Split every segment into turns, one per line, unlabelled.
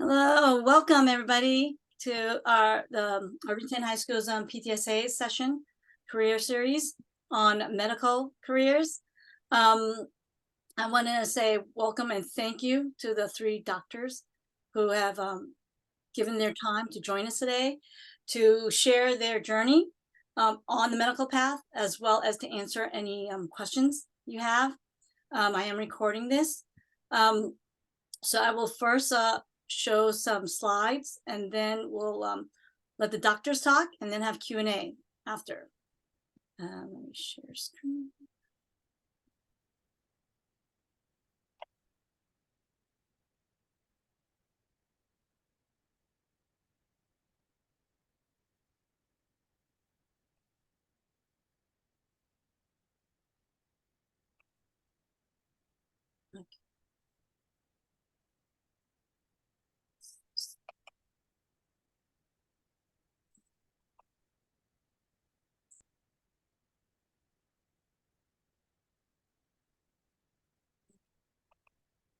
Hello, welcome everybody to the Irvington High School's PTSA session, career series on medical careers. I want to say welcome and thank you to the three doctors who have given their time to join us today to share their journey on the medical path, as well as to answer any questions you have. I am recording this. So I will first show some slides, and then we'll let the doctors talk, and then have Q&A after. Let me share screen. Okay.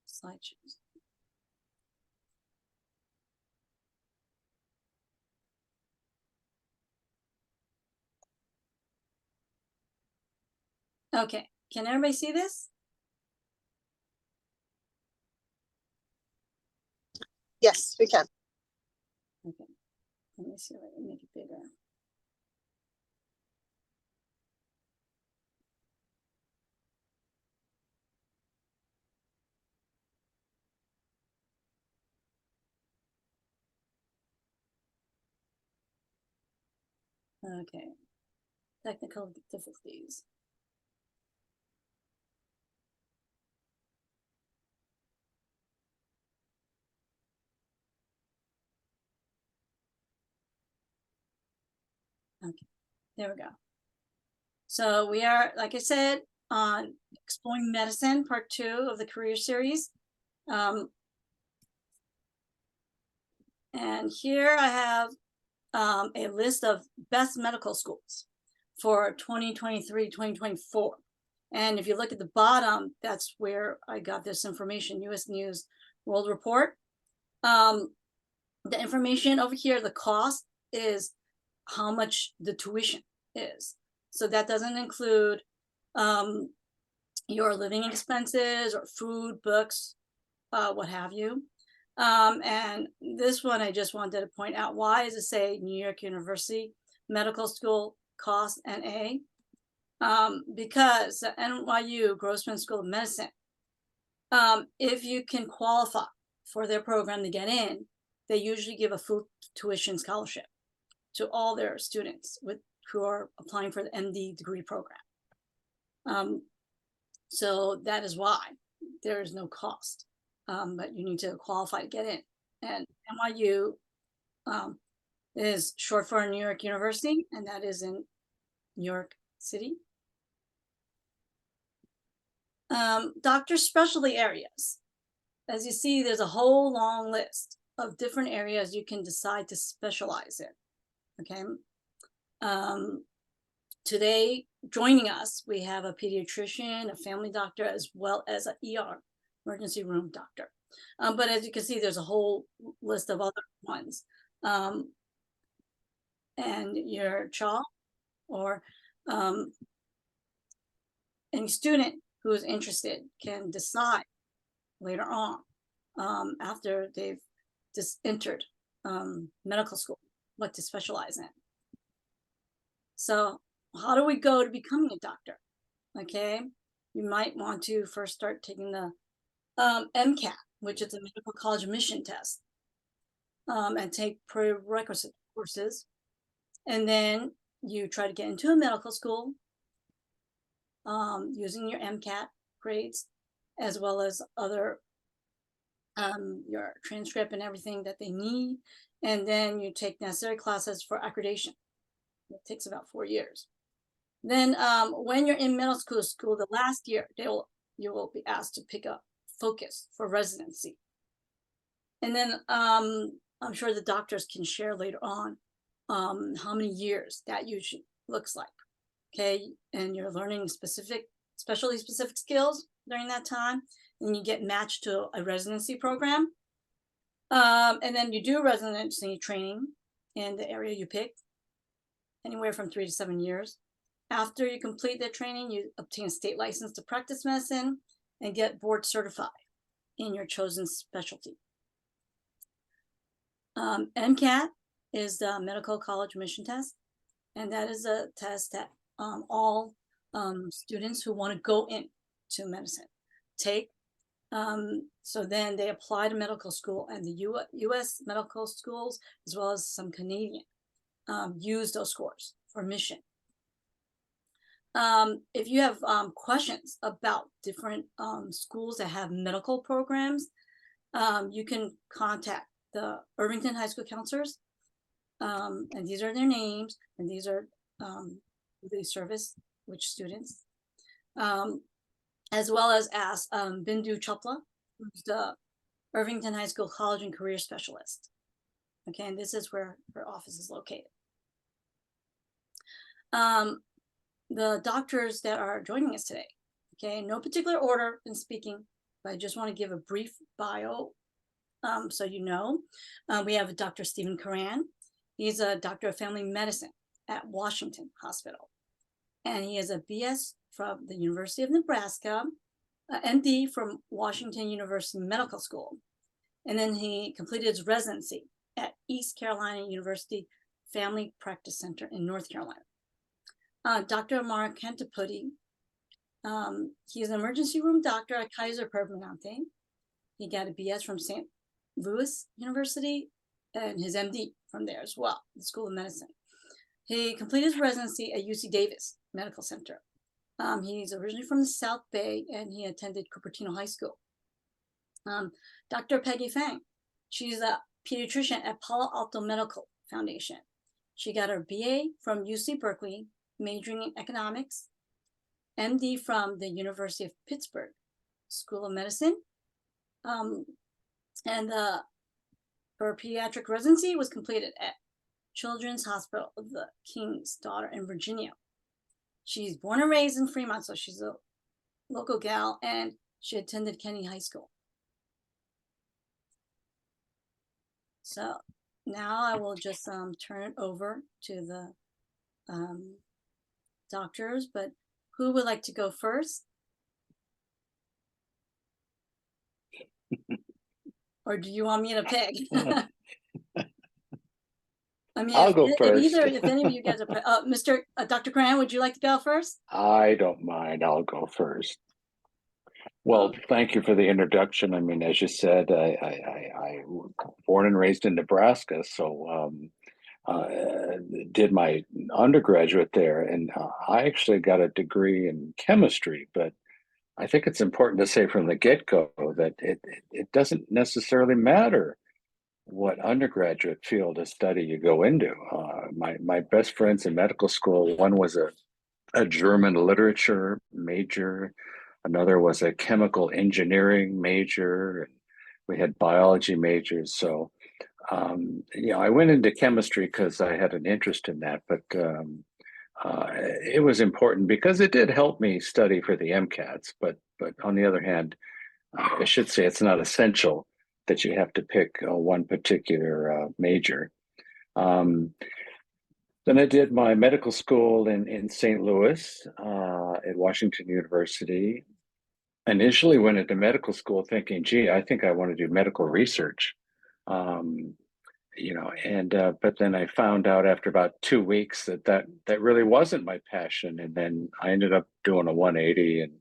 Slideshows. Okay, can everybody see this?
Yes, we can.
Okay, let me see if I can make it bigger. Okay, technical difficulties. Okay, there we go. So we are, like I said, on Exploring Medicine, part 2 of the career series. And here I have a list of best medical schools for 2023-2024. And if you look at the bottom, that's where I got this information, US News World Report. The information over here, the cost is how much the tuition is. So that doesn't include your living expenses or food, books, what have you. And this one, I just wanted to point out, why does it say New York University Medical School cost NA? Because the NYU Grossman School of Medicine, if you can qualify for their program to get in, they usually give a full tuition scholarship to all their students who are applying for the MD degree program. So that is why there is no cost. But you need to qualify to get in. And NYU is short for New York University, and that is in New York City. Doctor specialty areas. As you see, there's a whole long list of different areas you can decide to specialize in. Okay. Today, joining us, we have a pediatrician, a family doctor, as well as an ER, emergency room doctor. But as you can see, there's a whole list of other ones. And your child or any student who is interested can decide later on, after they've just entered medical school, what to specialize in. So how do we go to becoming a doctor? Okay, you might want to first start taking the MCAT, which is a medical college admission test, and take prerequisite courses. And then you try to get into a medical school using your MCAT grades, as well as other your transcript and everything that they need. And then you take necessary classes for accreditation. It takes about 4 years. Then when you're in middle school, the last year, you will be asked to pick a focus for residency. And then I'm sure the doctors can share later on how many years that usually looks like. Okay, and you're learning specialty specific skills during that time, and you get matched to a residency program. And then you do residency training in the area you pick, anywhere from 3 to 7 years. After you complete the training, you obtain a state license to practice medicine and get board certified in your chosen specialty. MCAT is the medical college admission test, and that is a test that all students who want to go into medicine take. So then they apply to medical school, and the US medical schools, as well as some Canadian, use those scores for admission. If you have questions about different schools that have medical programs, you can contact the Irvington High School counselors, and these are their names, and these are the service which students, as well as ask Bindu Chopla, who's the Irvington High School College and Career Specialist. Okay, and this is where her office is located. The doctors that are joining us today, okay, no particular order in speaking, but I just want to give a brief bio so you know. We have Dr. Stephen Karan. He's a doctor of family medicine at Washington Hospital, and he has a BS from the University of Nebraska, MD from Washington University Medical School, and then he completed his residency at East Carolina University Family Practice Center in North Carolina. Dr. Amar Kantapudi, he's an emergency room doctor at Kaiser Permanente. He got a BS from St. Louis University and his MD from there as well, the School of Medicine. He completed his residency at UC Davis Medical Center. He's originally from the South Bay, and he attended Cupertino High School. Dr. Peggy Fang, she's a pediatrician at Palo Alto Medical Foundation. She got her BA from UC Berkeley, majoring in economics, MD from the University of Pittsburgh School of Medicine, and her pediatric residency was completed at Children's Hospital of the King's Daughter in Virginia. She's born and raised in Fremont, so she's a local gal, and she attended Kenny High School. So now I will just turn it over to the doctors, but who would like to go first? Or do you want me to pick? I mean,
I'll go first.
If any of you guys are, Dr. Cran, would you like to go first?
I don't mind. I'll go first. Well, thank you for the introduction. I mean, as you said, I was born and raised in Nebraska, so did my undergraduate there, and I actually got a degree in chemistry. But I think it's important to say from the get-go that it doesn't necessarily matter what undergraduate field of study you go into. My best friends in medical school, one was a German literature major, another was a chemical engineering major, and we had biology majors. So, I went into chemistry because I had an interest in that, but it was important because it did help me study for the MCATs. But on the other hand, I should say it's not essential that you have to pick one particular major. Then I did my medical school in St. Louis at Washington University. Initially went into medical school thinking, gee, I think I want to do medical research. But then I found out after about 2 weeks that really wasn't my passion. And then I ended up doing a 180 and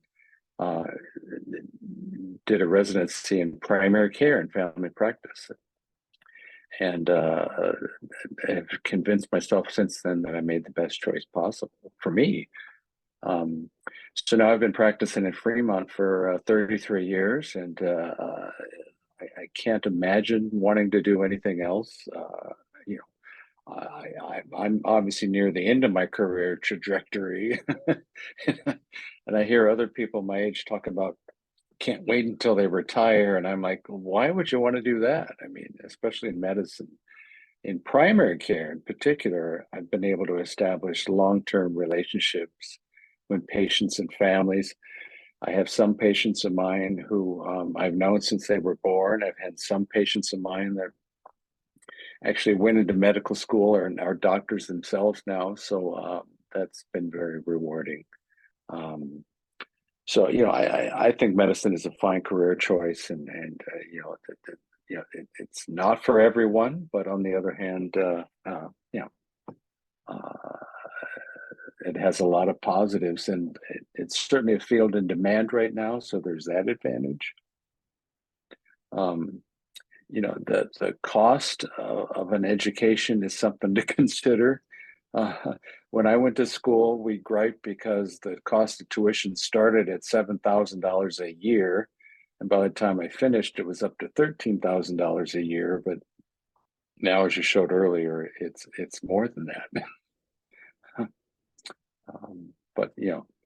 did a residency in primary care and family practice. And have convinced myself since then that I made the best choice possible for me. So now I've been practicing in Fremont for 33 years, and I can't imagine wanting to do anything else. I'm obviously near the end of my career trajectory, and I hear other people my age talk about can't wait until they retire, and I'm like, why would you want to do that? I mean, especially in medicine. In primary care in particular, I've been able to establish long-term relationships with patients and families. I have some patients of mine who I've known since they were born. I've had some patients of mine that actually went into medical school or are doctors themselves now. So that's been very rewarding. So I think medicine is a fine career choice, and it's not for everyone, but on the other hand, uh, it has a lot of positives, and it's certainly a field in demand right now. So there's that advantage. The cost of an education is something to consider. When I went to school, we griped because the cost of tuition started at $7,000 a year, and by the time I finished, it was up to $13,000 a year. But now, as you showed earlier, it's more than that. But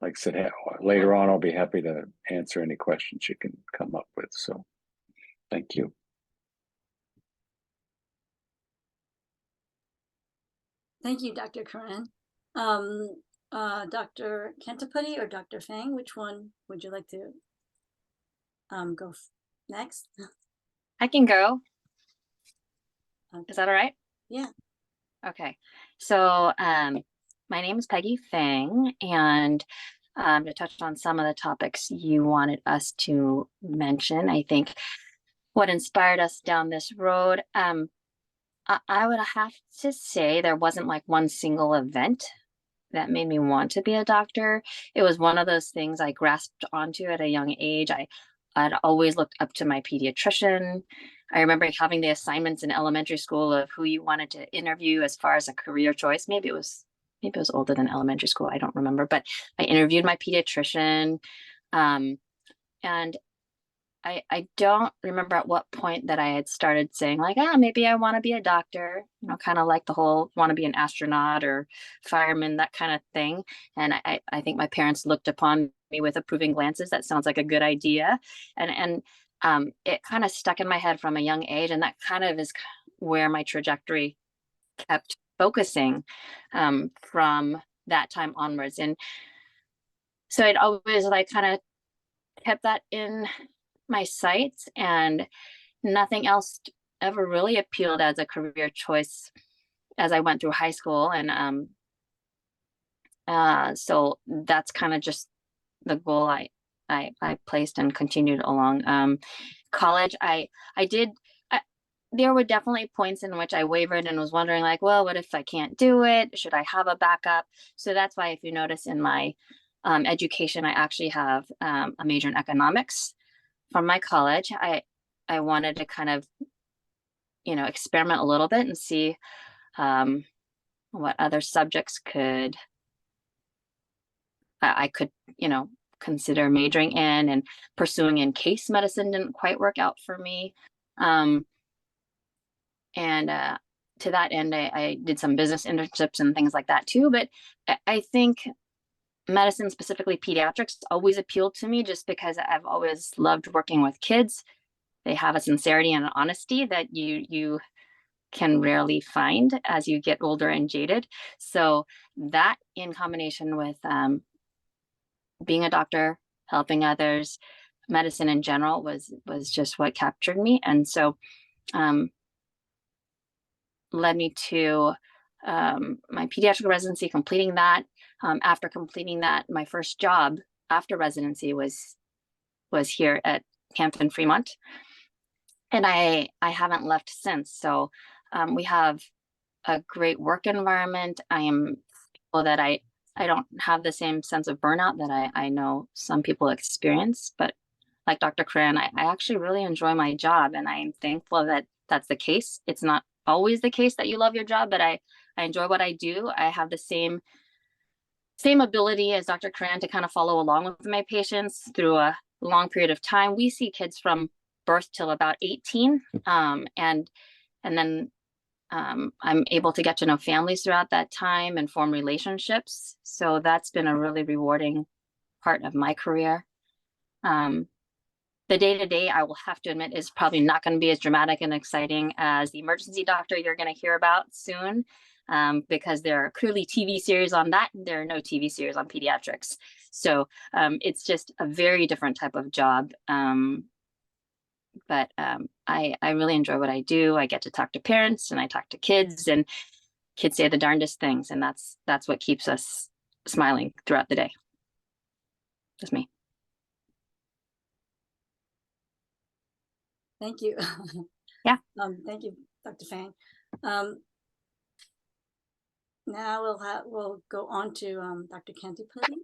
like I said, later on, I'll be happy to answer any questions you can come up with. So, thank you.
Thank you, Dr. Corinne. Dr. Kentapuddy or Dr. Fang, which one would you like to go next?
I can go.
Okay.
Is that all right?
Yeah.
Okay. So my name is Peggy Fang, and to touch on some of the topics you wanted us to mention, I think what inspired us down this road, I would have to say there wasn't like one single event that made me want to be a doctor. It was one of those things I grasped onto at a young age. I'd always looked up to my pediatrician. I remember having the assignments in elementary school of who you wanted to interview as far as a career choice. Maybe it was older than elementary school. I don't remember, but I interviewed my pediatrician. And I don't remember at what point that I had started saying like, maybe I want to be a doctor, kind of like the whole want to be an astronaut or fireman, that kind of thing. And I think my parents looked upon me with approving glances. That sounds like a good idea. And it kind of stuck in my head from a young age. And that kind of is where my trajectory kept focusing from that time onwards. And so I'd always like kind of kept that in my sights, and nothing else ever really appealed as a career choice as I went through high school. And so that's kind of just the goal I placed and continued along. College, there were definitely points in which I wavered and was wondering like, well, what if I can't do it? Should I have a backup? So that's why, if you notice in my education, I actually have a major in economics from my college. I wanted to kind of, experiment a little bit and see what other subjects I could, consider majoring in, and pursuing in case medicine didn't quite work out for me. And to that end, I did some business internships and things like that too. But I think medicine, specifically pediatrics, always appealed to me just because I've always loved working with kids. They have a sincerity and an honesty that you can rarely find as you get older and jaded. So that, in combination with being a doctor, helping others, medicine in general, was just what captured me. And so led me to my pediatric residency, completing that. After completing that, my first job after residency was here at Hampton Fremont, and I haven't left since. So we have a great work environment. I am thankful that I don't have the same sense of burnout that I know some people experience. But like Dr. Corinne, I actually really enjoy my job, and I'm thankful that that's the case. It's not always the case that you love your job, but I enjoy what I do. I have the same ability as Dr. Corinne to kind of follow along with my patients through a long period of time. We see kids from birth till about 18, and then I'm able to get to know families throughout that time and form relationships. So that's been a really rewarding part of my career. The day-to-day, I will have to admit, is probably not going to be as dramatic and exciting as the emergency doctor you're going to hear about soon. because there are clearly TV series on that. There are no TV series on pediatrics. So it's just a very different type of job. But I really enjoy what I do. I get to talk to parents and I talk to kids, and kids say the darndest things, and that's what keeps us smiling throughout the day. That's me.
Thank you.
Yeah.
Thank you, Dr. Fang. Now we'll go on to Dr. Cantipudi.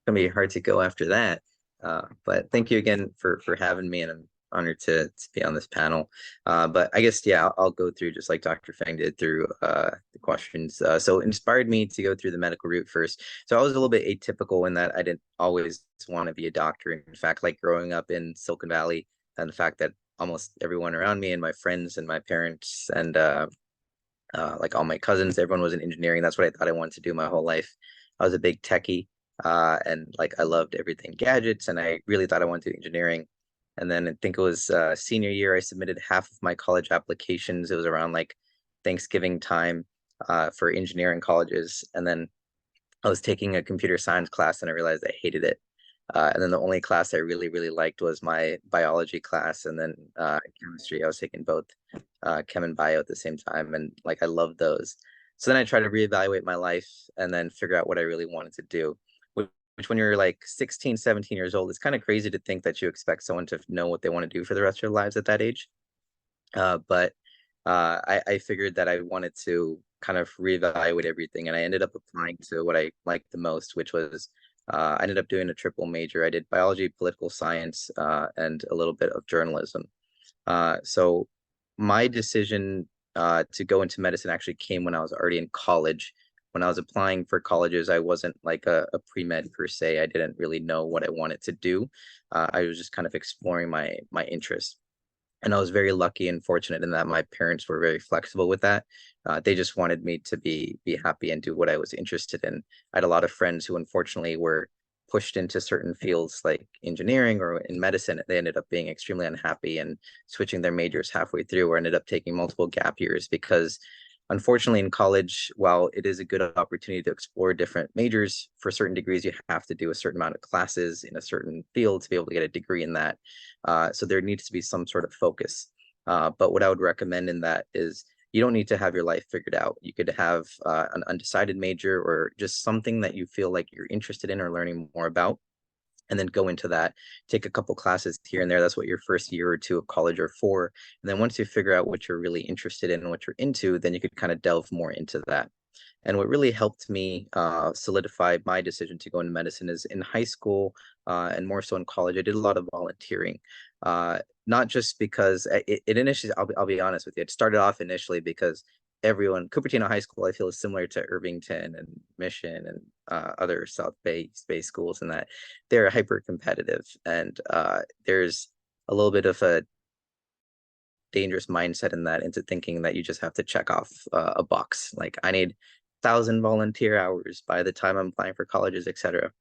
Gonna be hard to go after that. But thank you again for having me, and I'm honored to be on this panel. But I guess, yeah, I'll go through just like Dr. Fang did through the questions. So it inspired me to go through the medical route first. So I was a little bit atypical in that I didn't always want to be a doctor. In fact, like growing up in Silicon Valley, and the fact that almost everyone around me and my friends and my parents and like all my cousins, everyone was in engineering. That's what I thought I wanted to do my whole life. I was a big techie, and like I loved everything gadgets, and I really thought I wanted to do engineering. And then I think it was senior year, I submitted half of my college applications. It was around like Thanksgiving time for engineering colleges. And then I was taking a computer science class and I realized I hated it. And then the only class I really, really liked was my biology class, and then chemistry. I was taking both chem and bio at the same time, and like I loved those. So then I tried to reevaluate my life and then figure out what I really wanted to do. Which when you're like 16, 17 years old, it's kind of crazy to think that you expect someone to know what they want to do for the rest of their lives at that age. But I figured that I wanted to kind of reevaluate everything, and I ended up applying to what I liked the most, which was I ended up doing a triple major. I did biology, political science, and a little bit of journalism. So my decision to go into medicine actually came when I was already in college. When I was applying for colleges, I wasn't like a pre-med per se. I didn't really know what I wanted to do. I was just kind of exploring my interest. And I was very lucky and fortunate in that my parents were very flexible with that. They just wanted me to be happy and do what I was interested in. I had a lot of friends who unfortunately were pushed into certain fields like engineering or in medicine. They ended up being extremely unhappy and switching their majors halfway through, or ended up taking multiple gap years because unfortunately in college, while it is a good opportunity to explore different majors, for certain degrees you have to do a certain amount of classes in a certain field to be able to get a degree in that. So there needs to be some sort of focus. But what I would recommend in that is you don't need to have your life figured out. You could have an undecided major or just something that you feel like you're interested in or learning more about, and then go into that, take a couple classes here and there. That's what your first year or two of college are for. And then once you figure out what you're really interested in and what you're into, then you could kind of delve more into that. And what really helped me solidify my decision to go into medicine is in high school and more so in college, I did a lot of volunteering. Not just because it initially, I'll be honest with you, it started off initially because everyone, Cupertino High School, I feel is similar to Irvington and Mission and other South Bay schools, in that they're hyper competitive, and there's a little bit of a dangerous mindset in that, into thinking that you just have to check off a box. Like I need 1,000 volunteer hours by the time I'm applying for colleges, etc.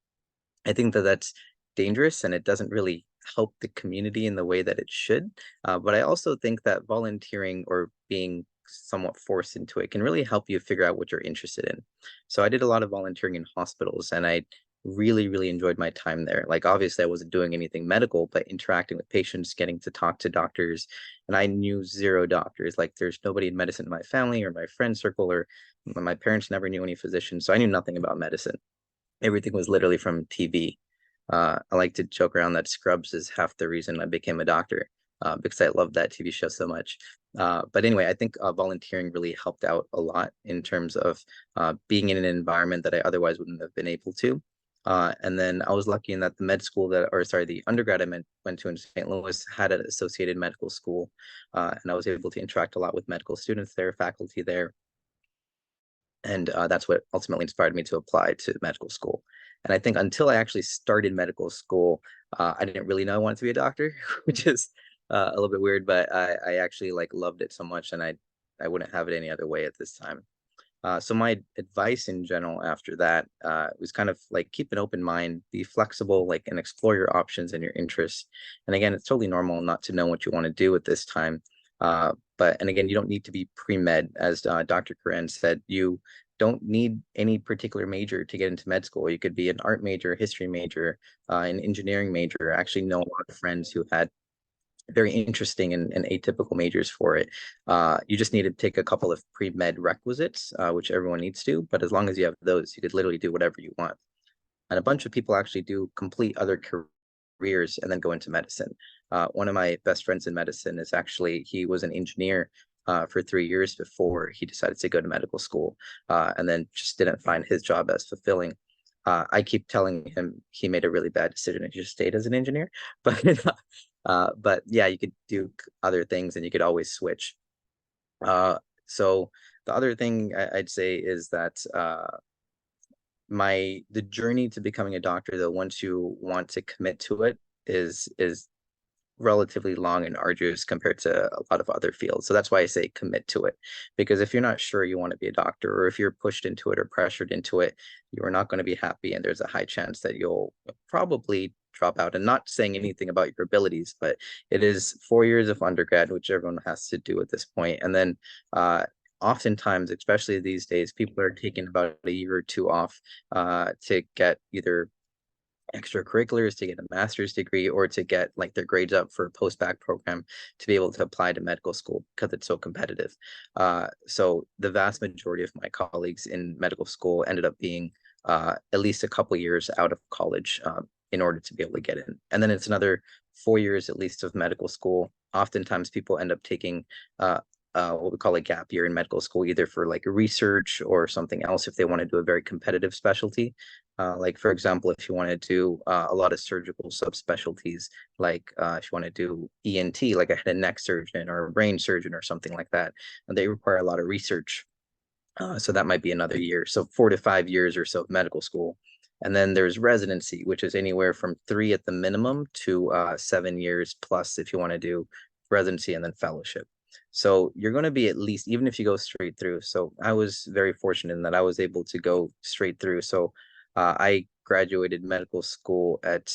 I think that that's dangerous and it doesn't really help the community in the way that it should. But I also think that volunteering or being somewhat forced into it can really help you figure out what you're interested in. So I did a lot of volunteering in hospitals, and I really, really enjoyed my time there. Like obviously I wasn't doing anything medical, but interacting with patients, getting to talk to doctors. And I knew zero doctors. Like there's nobody in medicine in my family or my friend circle, or my parents never knew any physicians. So I knew nothing about medicine. Everything was literally from TV. I like to joke around that Scrubs is half the reason I became a doctor, because I love that TV show so much. But anyway, I think volunteering really helped out a lot in terms of being in an environment that I otherwise wouldn't have been able to. And then I was lucky in that the med school the undergrad I went to in St. Louis had an associated medical school, and I was able to interact a lot with medical students there, faculty there. And that's what ultimately inspired me to apply to medical school. And I think until I actually started medical school, I didn't really know I wanted to be a doctor, which is a little bit weird, but I actually like loved it so much, and I wouldn't have it any other way at this time. So my advice in general after that was kind of like keep an open mind, be flexible, like, and explore your options and your interests. And again, it's totally normal not to know what you want to do at this time. But, and again, you don't need to be pre-med, as Dr. Corinne said. You don't need any particular major to get into med school. You could be an art major, history major, an engineering major. I actually know a lot of friends who had very interesting and atypical majors for it. You just need to take a couple of pre-med requisites, which everyone needs to, but as long as you have those, you could literally do whatever you want. And a bunch of people actually do complete other careers and then go into medicine. One of my best friends in medicine is actually, he was an engineer for 3 years before he decided to go to medical school, and then just didn't find his job as fulfilling. I keep telling him he made a really bad decision and he just stayed as an engineer. But yeah, you could do other things and you could always switch. So the other thing I'd say is that the journey to becoming a doctor, though, once you want to commit to it, is relatively long and arduous compared to a lot of other fields. So that's why I say commit to it, because if you're not sure you want to be a doctor, or if you're pushed into it or pressured into it, you are not going to be happy, and there's a high chance that you'll probably drop out. And not saying anything about your abilities, but it is 4 years of undergrad, which everyone has to do at this point. And then oftentimes, especially these days, people are taking about a year or two off to get either extracurriculars, to get a master's degree, or to get like their grades up for a post-bac program to be able to apply to medical school, because it's so competitive. So the vast majority of my colleagues in medical school ended up being at least a couple years out of college in order to be able to get in. And then it's another 4 years at least of medical school. Oftentimes people end up taking what we call a gap year in medical school, either for like research or something else if they want to do a very competitive specialty. Like, for example, if you want to do a lot of surgical subspecialties, like if you want to do ENT, like a head and neck surgeon or a brain surgeon or something like that, and they require a lot of research. So that might be another year. So 4 to 5 years or so of medical school. And then there's residency, which is anywhere from 3 at the minimum to 7 years plus if you want to do residency and then fellowship. So you're going to be at least, even if you go straight through. So I was very fortunate in that I was able to go straight through. So I graduated medical school at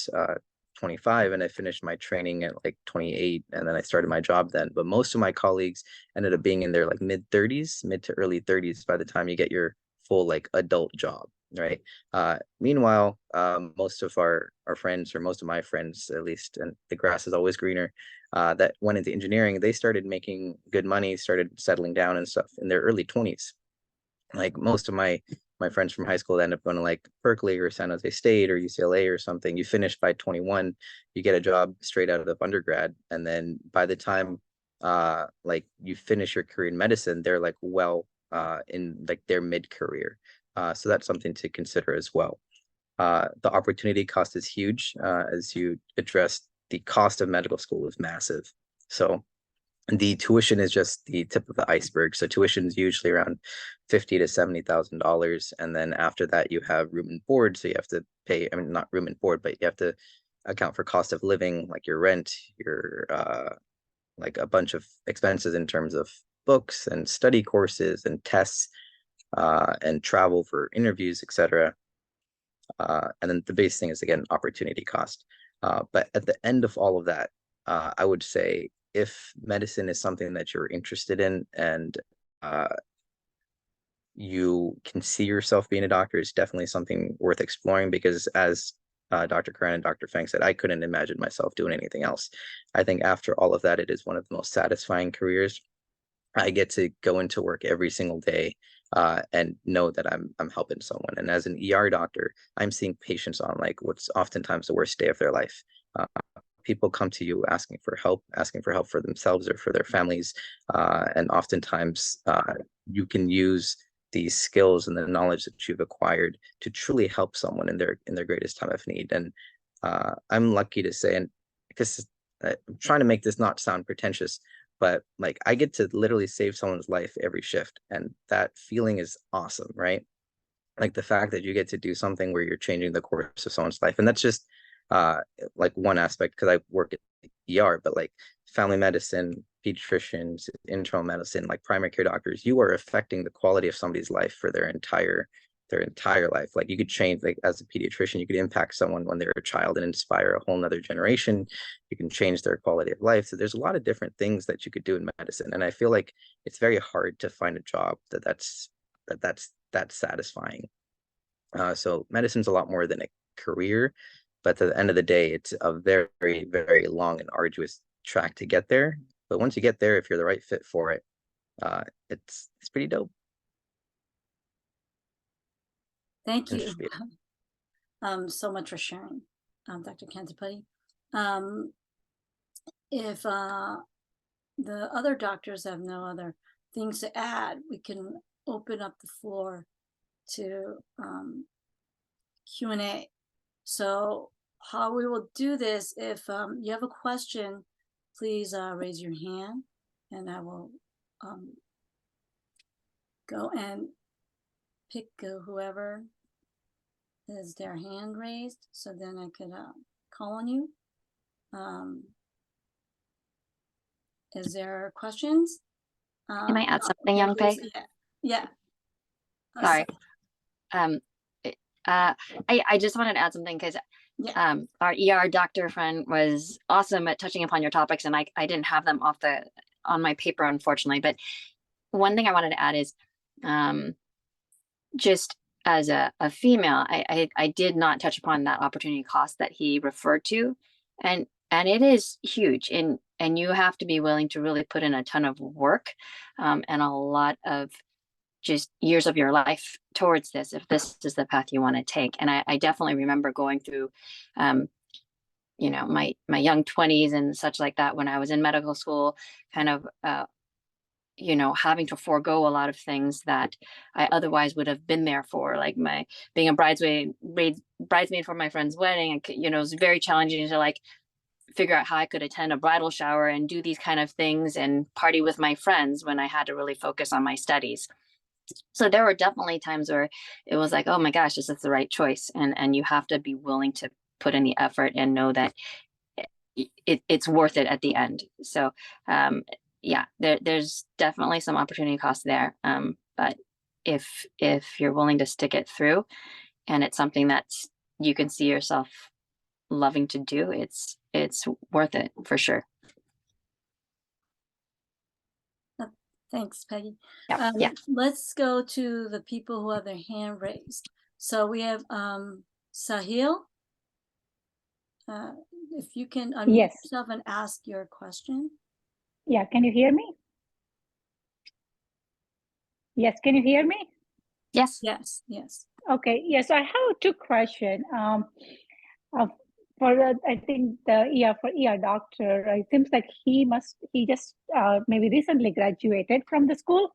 25, and I finished my training at like 28, and then I started my job then. But most of my colleagues ended up being in their like mid to early 30s by the time you get your full like adult job, right? Meanwhile, most of our friends, or most of my friends at least, and the grass is always greener, that went into engineering, they started making good money, started settling down and stuff in their early 20s. Like most of my friends from high school end up going to like Berkeley or San Jose State or UCLA or something. You finish by 21, you get a job straight out of undergrad, and then by the time like you finish your career in medicine, they're like well in like their mid-career. So that's something to consider as well. The opportunity cost is huge. As you addressed, the cost of medical school is massive. So the tuition is just the tip of the iceberg. So tuition is usually around $50,000 to $70,000, and then after that you have room and board. So you have to pay. I mean, not room and board, but you have to account for cost of living, like your rent, your like a bunch of expenses in terms of books and study courses and tests, and travel for interviews, etc. And then the base thing is, again, opportunity cost. But at the end of all of that, I would say if medicine is something that you're interested in, and you can see yourself being a doctor, it's definitely something worth exploring, because as Dr. Karan and Dr. Feng said, I couldn't imagine myself doing anything else. I think after all of that, it is one of the most satisfying careers. I get to go into work every single day and know that I'm helping someone. And as an ER doctor, I'm seeing patients on like what's oftentimes the worst day of their life. People come to you asking for help for themselves or for their families, and oftentimes you can use these skills and the knowledge that you've acquired to truly help someone in their greatest time of need. And I'm lucky to say, and because I'm trying to make this not sound pretentious, but like I get to literally save someone's life every shift, and that feeling is awesome, right? Like the fact that you get to do something where you're changing the course of someone's life. And that's just like one aspect, because I work at ER, but like family medicine, pediatricians, internal medicine, like primary care doctors, you are affecting the quality of somebody's life for their entire their entire life. Like you could change, like as a pediatrician, you could impact someone when they're a child and inspire a whole nother generation. You can change their quality of life. So there's a lot of different things that you could do in medicine. And I feel like it's very hard to find a job that's satisfying. So medicine's a lot more than a career, but at the end of the day, it's a very, very long and arduous track to get there. But once you get there, if you're the right fit for it, it's pretty dope.
Thank you
Interesting.
so much for sharing, Dr. Kantapati. If the other doctors have no other things to add, we can open up the floor to Q&A. So how we will do this, if you have a question, please raise your hand and I will go and pick whoever has their hand raised, so then I could call on you. Is there questions?
Can I add something, Young Pei?
Yeah.
Sorry. I just wanted to add something because
Yeah.
our ER doctor friend was awesome at touching upon your topics, and I didn't have them on my paper, unfortunately. But one thing I wanted to add is just as a female, I did not touch upon that opportunity cost that he referred to, and it is huge, and you have to be willing to really put in a ton of work and a lot of just years of your life towards this, if this is the path you want to take. And I definitely remember going through you know, my young 20s and such like that when I was in medical school, kind of you know, having to forego a lot of things that I otherwise would have been there for, like being a bridesmaid for my friend's wedding. And you know, it was very challenging to like figure out how I could attend a bridal shower and do these kind of things and party with my friends when I had to really focus on my studies. So there were definitely times where it was like, oh my gosh, this is the right choice. And you have to be willing to put in the effort and know that it's worth it at the end. So yeah, there's definitely some opportunity cost there. But if you're willing to stick it through and it's something that you can see yourself loving to do, it's worth it for sure.
Thanks, Peggy.
Yeah.
Let's go to the people who have their hand raised. So we have Sahil. If you can unmute
Yes.
yourself and ask your question.
Yeah, can you hear me? Yes, can you hear me?
Yes.
Yes, yes.
Okay, yes, I have two questions. For I think the ER doctor, it seems like he just maybe recently graduated from the school.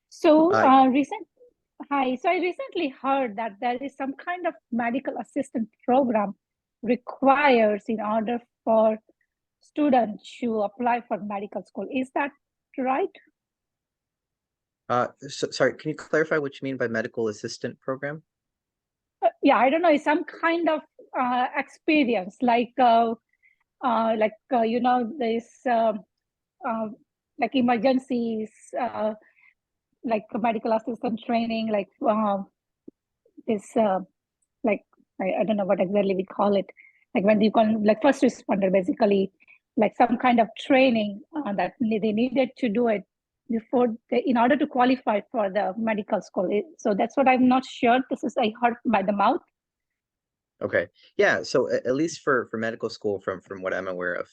So I recently heard that there is some kind of medical assistant program requires in order for students to apply for medical school. Is that right?
So, sorry, can you clarify what you mean by medical assistant program?
Yeah, I don't know, it's some kind of experience, like you know, this like emergencies, like medical assistant training, like this like I don't know what exactly we call it, like when you call like first responder, basically, like some kind of training that they needed to do it before in order to qualify for the medical school. So that's what I'm not sure. This is I heard by the mouth.
Okay, yeah. So at least for medical school, from what I'm aware of,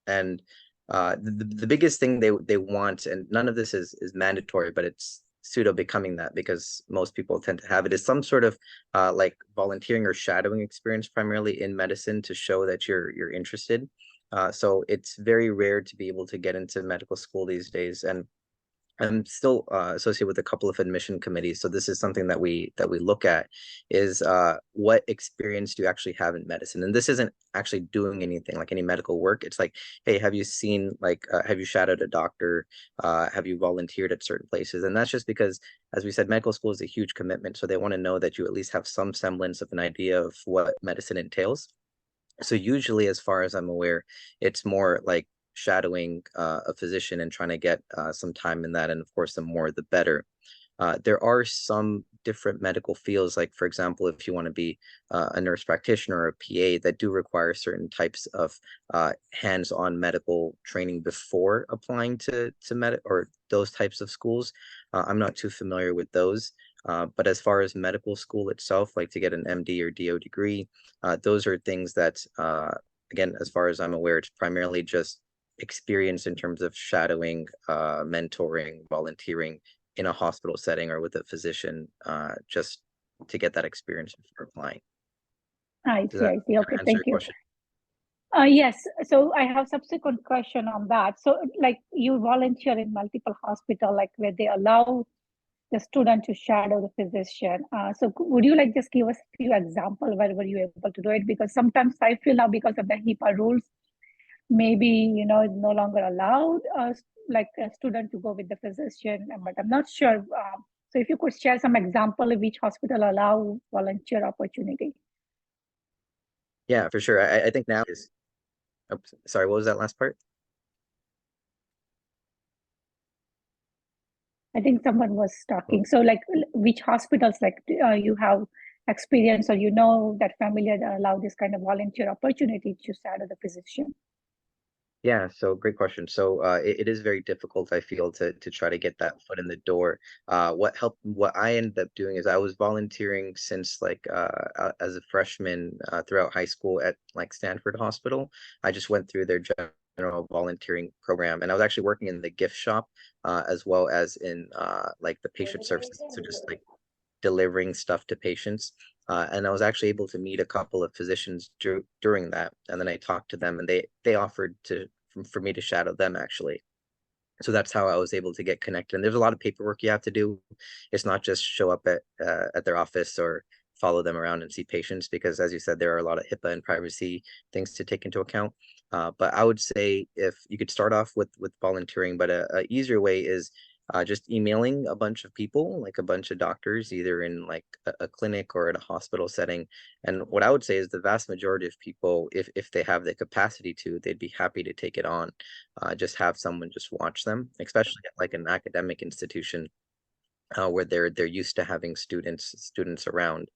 and the biggest thing they want, and none of this is mandatory, but it's pseudo becoming that because most people tend to have it, is some sort of like volunteering or shadowing experience, primarily in medicine, to show that you're interested. So it's very rare to be able to get into medical school these days, and I'm still associated with a couple of admission committees. So this is something that we look at, is what experience do you actually have in medicine? And this isn't actually doing anything like any medical work. It's like, hey, have you seen, like, have you shadowed a doctor? Have you volunteered at certain places? And that's just because, as we said, medical school is a huge commitment. So they want to know that you at least have some semblance of an idea of what medicine entails. So usually, as far as I'm aware, it's more like shadowing a physician and trying to get some time in that. And of course, the more, the better. There are some different medical fields, like for example, if you want to be a nurse practitioner or a PA, that do require certain types of hands-on medical training before applying to med or those types of schools. I'm not too familiar with those. But as far as medical school itself, like to get an MD or DO degree, those are things that, again, as far as I'm aware, it's primarily just experience in terms of shadowing, mentoring, volunteering in a hospital setting or with a physician, just to get that experience before applying. Does that
Okay,
answer
thank
your
you.
question?
Yes, so I have subsequent question on that. So like you volunteer in multiple hospital, like where they allow the student to shadow the physician. So would you like just give us a few examples where were you able to do it? Because sometimes I feel now because of the HIPAA rules, maybe, you know, it's no longer allowed like a student to go with the physician, but I'm not sure. So if you could share some example of which hospital allow volunteer opportunity.
Yeah, for sure. I think now is, oops, sorry, what was that last part?
I think someone was talking. So like which hospitals like you have experience or you know that familiar that allow this kind of volunteer opportunity to shadow the physician?
Yeah, so great question. So it is very difficult, I feel, to try to get that foot in the door. What I ended up doing is I was volunteering since like as a freshman throughout high school at like Stanford Hospital. I just went through their general volunteering program, and I was actually working in the gift shop as well as in like the patient services, so just like delivering stuff to patients. And I was actually able to meet a couple of physicians during that, and then I talked to them, and they offered for me to shadow them actually. So that's how I was able to get connected. And there's a lot of paperwork you have to do. It's not just show up at their office or follow them around and see patients, because as you said, there are a lot of HIPAA and privacy things to take into account. But I would say if you could start off with volunteering, but a easier way is just emailing a bunch of people, like a bunch of doctors, either in like a clinic or at a hospital setting. And what I would say is the vast majority of people, if they have the capacity to, they'd be happy to take it on. Just have someone just watch them, especially at like an academic institution where they're used to having students around.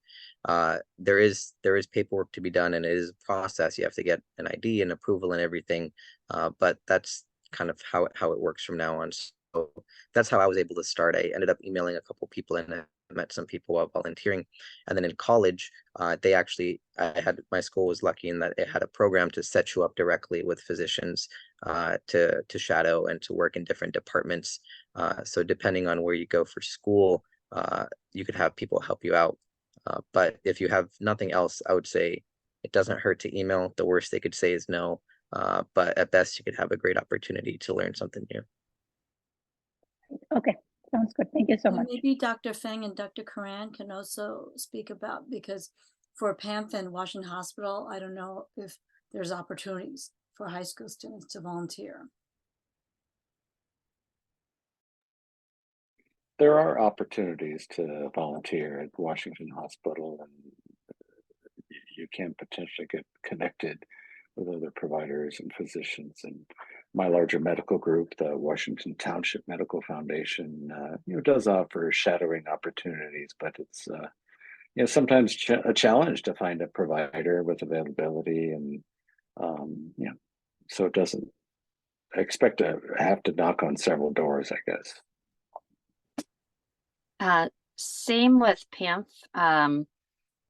There is paperwork to be done, and it is a process. You have to get an ID and approval and everything. But that's kind of how it works from now on. So that's how I was able to start. I ended up emailing a couple people and I met some people while volunteering. And then in college, my school was lucky in that it had a program to set you up directly with physicians to shadow and to work in different departments. So depending on where you go for school, you could have people help you out. But if you have nothing else, I would say it doesn't hurt to email. The worst they could say is no. But at best, you could have a great opportunity to learn something new.
Okay, sounds good. Thank you so
And
much.
maybe Dr. Feng and Dr. Karan can also speak about, because for PAMF and Washington Hospital, I don't know if there's opportunities for high school students to volunteer.
There are opportunities to volunteer at Washington Hospital, and you can potentially get connected with other providers and physicians. And my larger medical group, the Washington Township Medical Foundation, does offer shadowing opportunities, but it's sometimes a challenge to find a provider with availability, and so it doesn't. I expect to have to knock on several doors, I guess.
Same with PAMF.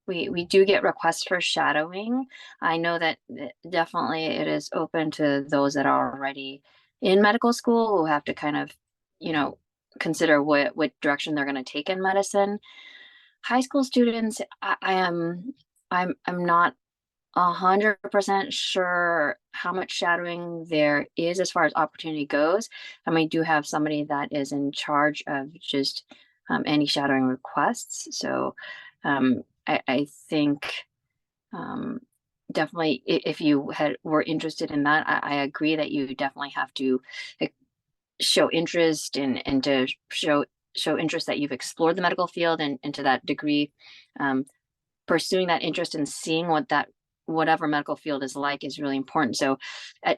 We do get requests for shadowing. I know that definitely it is open to those that are already in medical school who have to kind of, consider what direction they're going to take in medicine. High school students, I'm not 100% sure how much shadowing there is as far as opportunity goes. And we do have somebody that is in charge of just any shadowing requests. So I think definitely if you were interested in that, I agree that you definitely have to show interest and to show interest that you've explored the medical field and to that degree, pursuing that interest and seeing whatever medical field is like is really important. So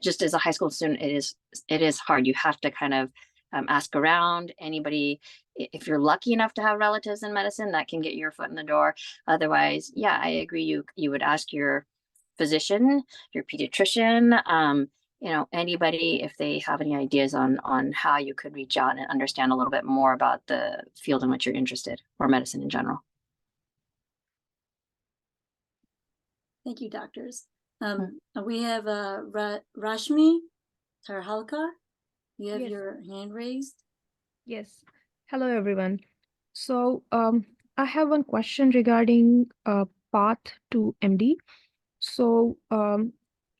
just as a high school student, it is hard. You have to kind of ask around. Anybody if you're lucky enough to have relatives in medicine, that can get your foot in the door. Otherwise, yeah, I agree. You would ask your physician, your pediatrician, anybody if they have any ideas on how you could reach out and understand a little bit more about the field in which you're interested, or medicine in general.
Thank you, doctors. We have Rashmi Tarhalkar. You have
Yes.
your hand raised.
Yes. Hello, everyone. So, I have one question regarding path to MD. So,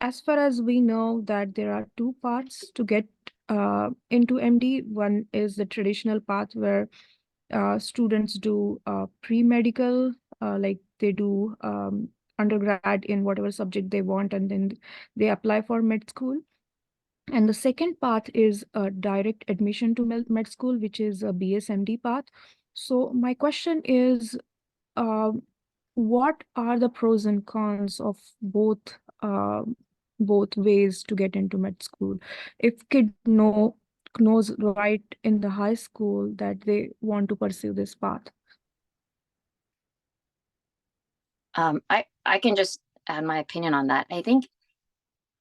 as far as we know that there are two paths to get into MD. One is the traditional path where students do pre-medical, like they do undergrad in whatever subject they want, and then they apply for med school. And the second path is a direct admission to med school, which is a BSMD path. So my question is, uh, what are the pros and cons of both ways to get into med school? If kid knows right in the high school that they want to pursue this path.
I can just add my opinion on that. I think,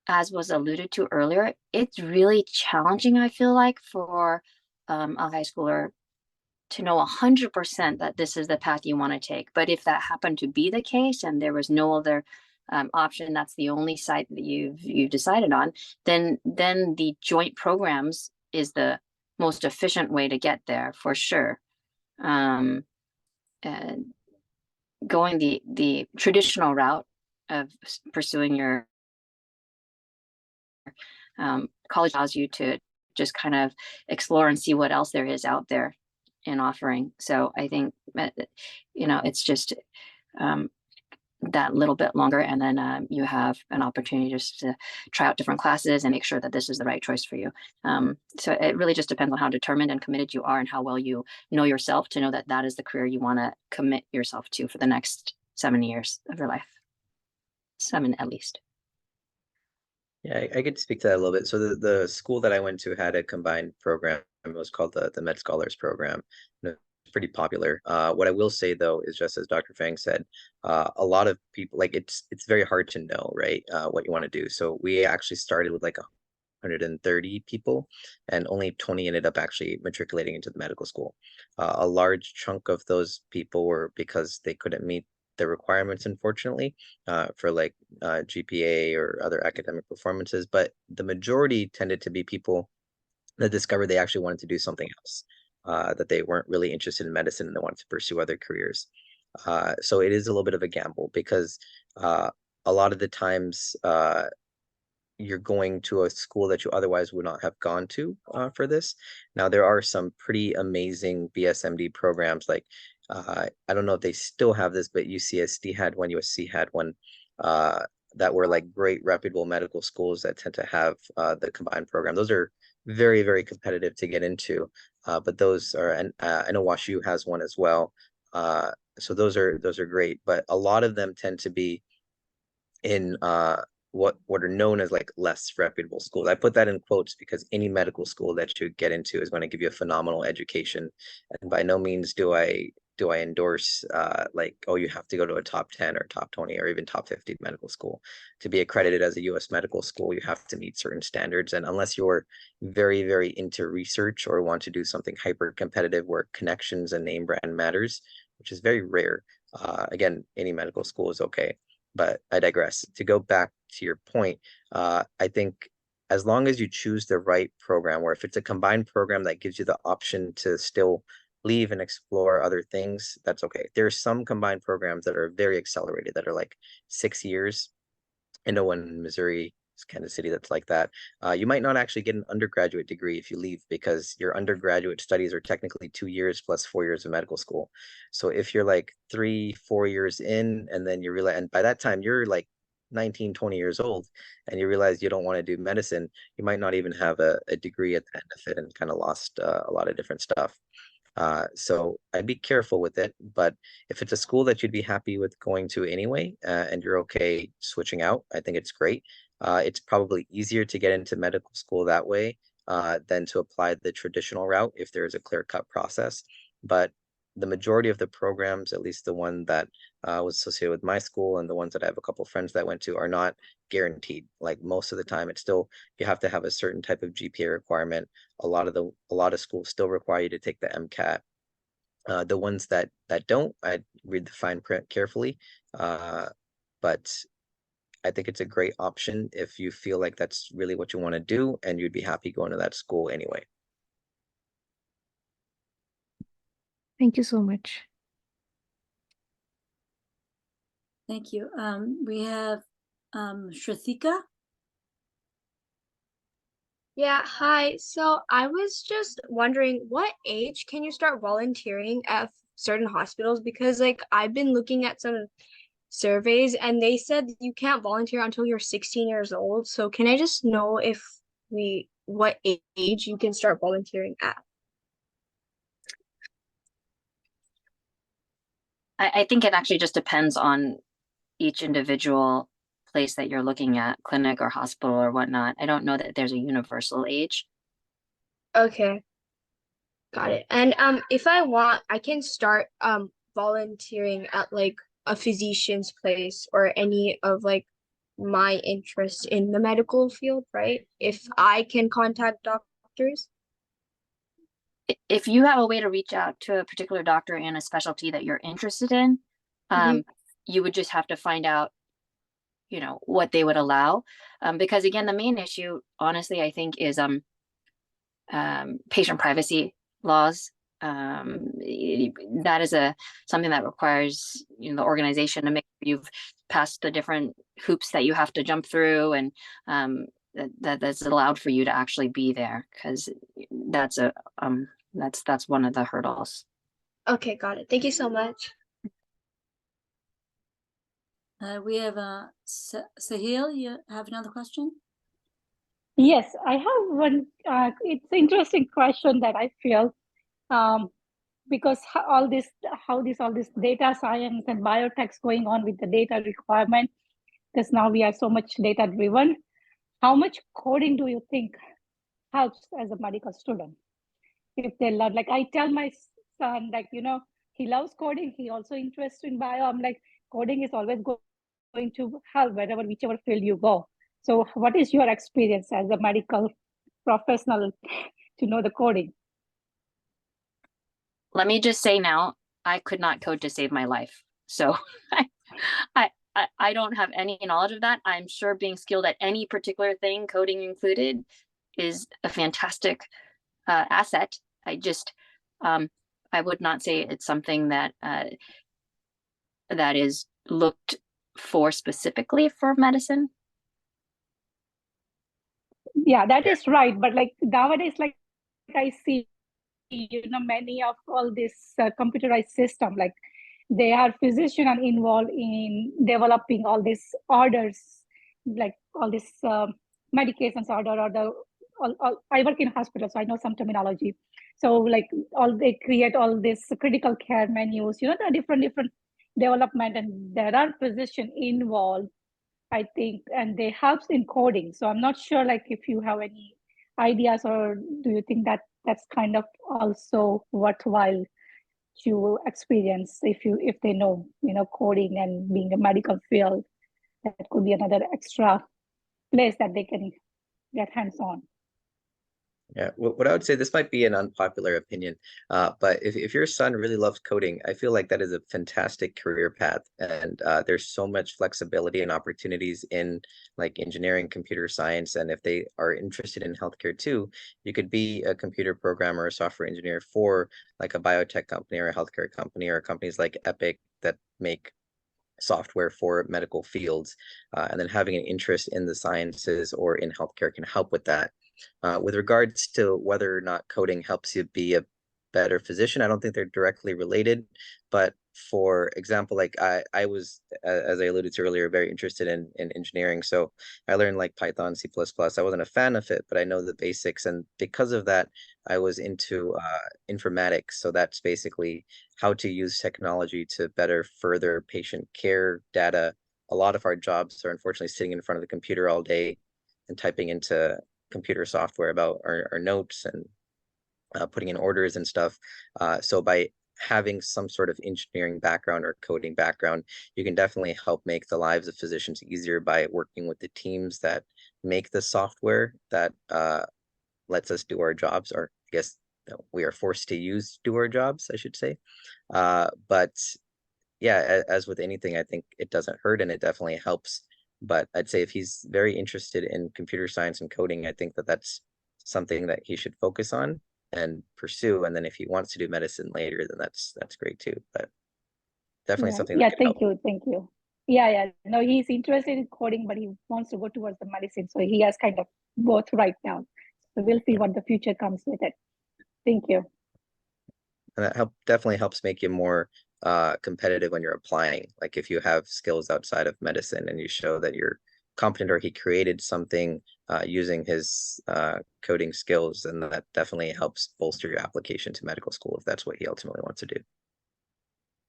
as was alluded to earlier, it's really challenging, I feel like, for a high schooler to know 100% that this is the path you want to take. But if that happened to be the case and there was no other option, that's the only site that you've decided on, then the joint programs is the most efficient way to get there for sure. And going the traditional route of pursuing your college allows you to just kind of explore and see what else there is out there in offering. So I think, it's just that little bit longer, and then you have an opportunity just to try out different classes and make sure that this is the right choice for you. So it really just depends on how determined and committed you are, and how well you know yourself to know that that is the career you want to commit yourself to for the next 7 years of your life. 7 at least.
Yeah, I could speak to that a little bit. So the school that I went to had a combined program. It was called the Med Scholars Program. It's pretty popular. What I will say though is, just as Dr. Fang said, a lot of people, like, it's very hard to know, right, what you want to do. So we actually started with like 130 people, and only 20 ended up actually matriculating into the medical school. A large chunk of those people were because they couldn't meet the requirements, unfortunately, for like GPA or other academic performances. But the majority tended to be people that discovered they actually wanted to do something else, that they weren't really interested in medicine and they wanted to pursue other careers. So it is a little bit of a gamble, because a lot of the times you're going to a school that you otherwise would not have gone to for this. Now, there are some pretty amazing BSMD programs, like I don't know if they still have this, but UCSD had one, USC had one, that were like great reputable medical schools that tend to have the combined program. Those are very, very competitive to get into, but those are, and I know WashU has one as well. So those are great, but a lot of them tend to be in what are known as like less reputable schools. I put that in quotes because any medical school that you get into is going to give you a phenomenal education, and by no means do I endorse like, oh, you have to go to a top 10 or top 20 or even top 50 medical school to be accredited as a US medical school. You have to meet certain standards, and unless you're very, very into research or want to do something hyper competitive where connections and name brand matters, which is very rare, again, any medical school is okay. But I digress. To go back to your point, I think as long as you choose the right program, or if it's a combined program that gives you the option to still leave and explore other things, that's okay. There are some combined programs that are very accelerated, that are like 6 years. I know one in Missouri, Kansas City, that's like that. You might not actually get an undergraduate degree if you leave, because your undergraduate studies are technically 2 years plus 4 years of medical school. So if you're like 3-4 years in, and then you realize, and by that time you're like 19, 20 years old, and you realize you don't want to do medicine, you might not even have a degree at the end of it, and kind of lost a lot of different stuff. So I'd be careful with it, but if it's a school that you'd be happy with going to anyway, and you're okay switching out, I think it's great. It's probably easier to get into medical school that way than to apply the traditional route if there is a clear-cut process. but the majority of the programs, at least the one that was associated with my school and the ones that I have a couple friends that went to, are not guaranteed. Like most of the time, it's still, you have to have a certain type of GPA requirement. A lot of schools still require you to take the MCAT. The ones that don't, I read the fine print carefully, but I think it's a great option if you feel like that's really what you want to do and you'd be happy going to that school anyway.
Thank you so much.
Thank you. We have Shrathika.
Yeah, hi. So I was just wondering, what age can you start volunteering at certain hospitals? Because like I've been looking at some surveys and they said you can't volunteer until you're 16 years old. So can I just know if what age you can start volunteering at?
I think it actually just depends on each individual place that you're looking at, clinic or hospital or whatnot. I don't know that there's a universal age.
Okay. Got it. And if I want, I can start volunteering at like a physician's place or any of like my interest in the medical field, right? If I can contact doctors.
If you have a way to reach out to a particular doctor in a specialty that you're interested in, you would just have to find out, you know, what they would allow. Because again, the main issue, honestly, I think is patient privacy laws. That is something that requires, you know, the organization to make sure you've passed the different hoops that you have to jump through, and that's allowed for you to actually be there, because that's one of the hurdles.
Okay, got it. Thank you so much.
We have Sahil. You have another question?
Yes, I have one. It's an interesting question that I feel, because all this data science and biotech's going on with the data requirement, because now we are so much data driven. How much coding do you think helps as a medical student? If they learn, like I tell my son, like, you know, he loves coding. He also interested in bio. I'm like, coding is always going to help whichever field you go. So what is your experience as a medical professional to know the coding?
Let me just say now, I could not code to save my life. So I don't have any knowledge of that. I'm sure being skilled at any particular thing, coding included, is a fantastic asset. I just, I would not say it's something that that is looked for specifically for medicine.
Yeah, that is right. But like nowadays, like I see, you know, many of all this computerized system, like they are physicians are involved in developing all these orders, like all this medications order or I work in hospitals, so I know some terminology. So like they create all this critical care menus, you know, the different development, and there are physicians involved, I think, and they helps in coding. So I'm not sure, like, if you have any ideas, or do you think that that's kind of also worthwhile to experience if they know, you know, coding and being a medical field, that could be another extra place that they can get hands on.
Yeah, what I would say, this might be an unpopular opinion, but if your son really loves coding, I feel like that is a fantastic career path. And there's so much flexibility and opportunities in like engineering, computer science. And if they are interested in healthcare too, you could be a computer programmer or software engineer for like a biotech company or a healthcare company, or companies like Epic that make software for medical fields. And then having an interest in the sciences or in healthcare can help with that. With regards to whether or not coding helps you be a better physician, I don't think they're directly related. But for example, like I was, as I alluded to earlier, very interested in engineering. So I learned like Python, C++. I wasn't a fan of it, but I know the basics. And because of that, I was into informatics. So that's basically how to use technology to better further patient care data. A lot of our jobs are unfortunately sitting in front of the computer all day and typing into computer software about our notes and putting in orders and stuff. So by having some sort of engineering background or coding background, you can definitely help make the lives of physicians easier by working with the teams that make the software that lets us do our jobs, or I guess we are forced to do our jobs, I should say. But yeah, as with anything, I think it doesn't hurt and it definitely helps. But I'd say if he's very interested in computer science and coding, I think that that's something that he should focus on and pursue. And then if he wants to do medicine later, then that's great too. But definitely
Yeah,
something
yeah,
that can help.
thank you. Yeah. No, he's interested in coding, but he wants to go towards the medicine. So he has kind of both right now. So we'll see what the future comes with it. Thank you.
And that definitely helps make you more competitive when you're applying. Like if you have skills outside of medicine and you show that you're competent, or he created something using his coding skills, then that definitely helps bolster your application to medical school if that's what he ultimately wants to do.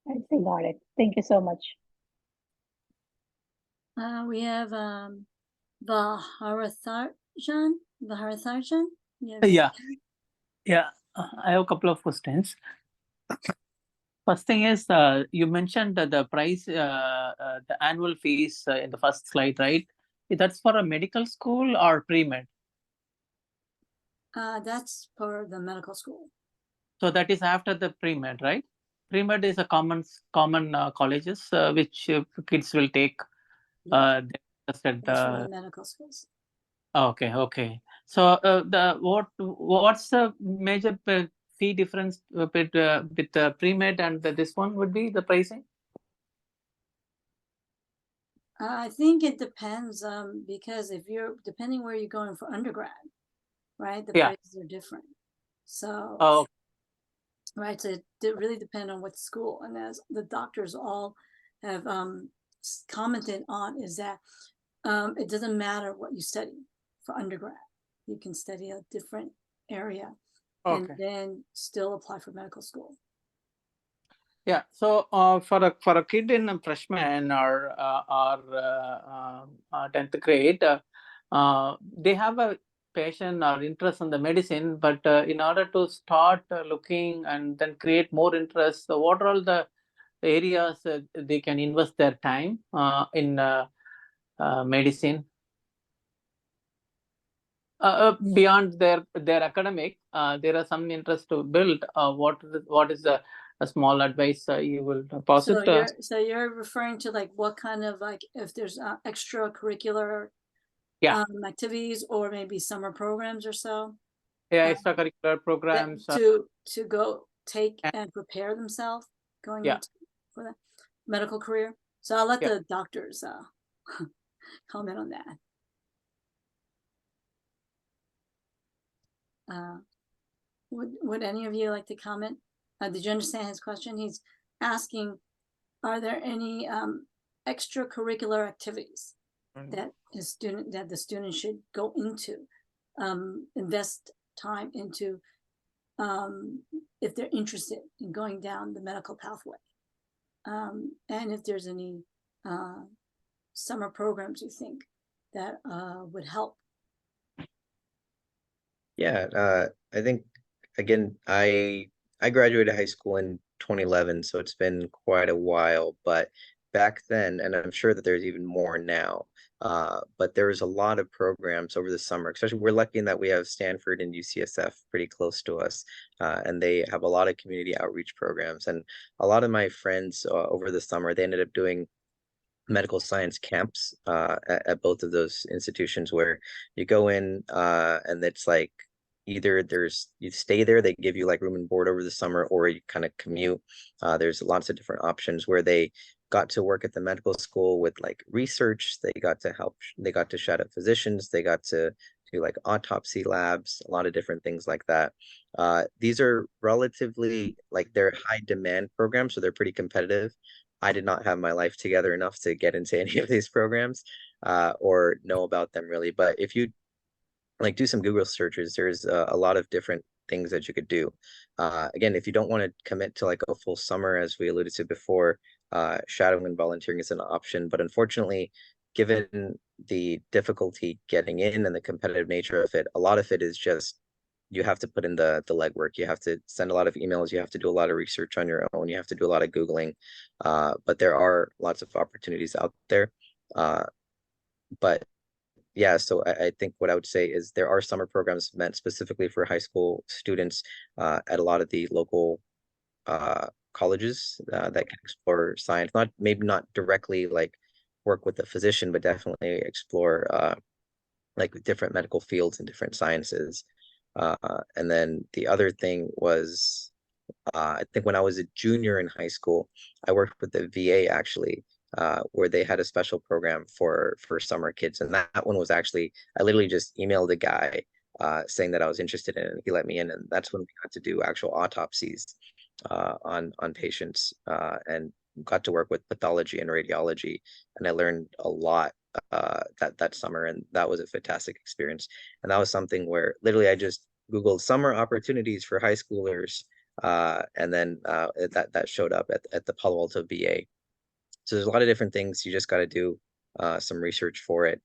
I see, got it. Thank you so much.
We have Vaharatharjan. Vaharatharjan?
Yeah, yeah. I have a couple of questions. First thing is, you mentioned that the price, the annual fees in the first slide, right? That's for a medical school or pre-med?
That's for the medical school.
So that is after the pre-med, right? Pre-med is a common colleges which kids will take.
Yeah,
Just at
that's for
the
the medical schools.
okay. So what's the major fee difference with the pre-med and this one would be the pricing?
I think it depends, because if depending where you're going for undergrad, right, the
Yeah.
prices are different. So,
Oh,
right, so it really depends on what school. And as the doctors all have commented on, is that it doesn't matter what you study for undergrad. You can study a different area and
okay.
then still apply for medical school.
Yeah. So for a kid in a freshman or 10th grade, they have a passion or interest in the medicine, but in order to start looking and then create more interest, so what are all the areas they can invest their time in medicine? Beyond their academic, there are some interest to build. What is a small advice you will posit?
So you're referring to like what kind of, like, if there's extracurricular
Yeah.
activities or maybe summer programs or so,
Yeah, extracurricular programs.
to go take
And-
and prepare themselves going
Yeah.
into for the medical career. So I'll let
Yeah.
the doctors comment on that. Would any of you like to comment? Did you understand his question? He's asking, are there any extracurricular activities that the student should go into, invest time into, if they're interested in going down the medical pathway, and if there's any summer programs you think that would help.
Yeah, I think again, I graduated high school in 2011, so it's been quite a while. But back then, and I'm sure that there's even more now, but there was a lot of programs over the summer. Especially, we're lucky in that we have Stanford and UCSF pretty close to us, and they have a lot of community outreach programs. And a lot of my friends over the summer, they ended up doing medical science camps at both of those institutions, where you go in and it's like either you stay there, they give you like room and board over the summer, or you kind of commute. There's lots of different options where they got to work at the medical school with like research. They got to shadow physicians. They got to do like autopsy labs, a lot of different things like that. These are relatively like they're high demand programs, so they're pretty competitive. I did not have my life together enough to get into any of these programs or know about them really. But if you like do some Google searches, there's a lot of different things that you could do. Again, if you don't want to commit to like a full summer, as we alluded to before, shadowing and volunteering is an option. But unfortunately, given the difficulty getting in and the competitive nature of it, a lot of it is just you have to put in the legwork. You have to send a lot of emails. You have to do a lot of research on your own. You have to do a lot of Googling. But there are lots of opportunities out there. But yeah, so I think what I would say is there are summer programs meant specifically for high school students at a lot of the local colleges that can explore science. Maybe not directly like work with a physician, but definitely explore like different medical fields and different sciences. And then the other thing was, I think when I was a junior in high school, I worked with the VA actually, where they had a special program for summer kids, and that one was actually I literally just emailed a guy saying that I was interested in it, and he let me in, and that's when we got to do actual autopsies on patients and got to work with pathology and radiology, and I learned a lot that summer, and that was a fantastic experience. And that was something where literally I just Googled summer opportunities for high schoolers, and then that showed up at the Palo Alto VA. So there's a lot of different things. You just got to do some research for it.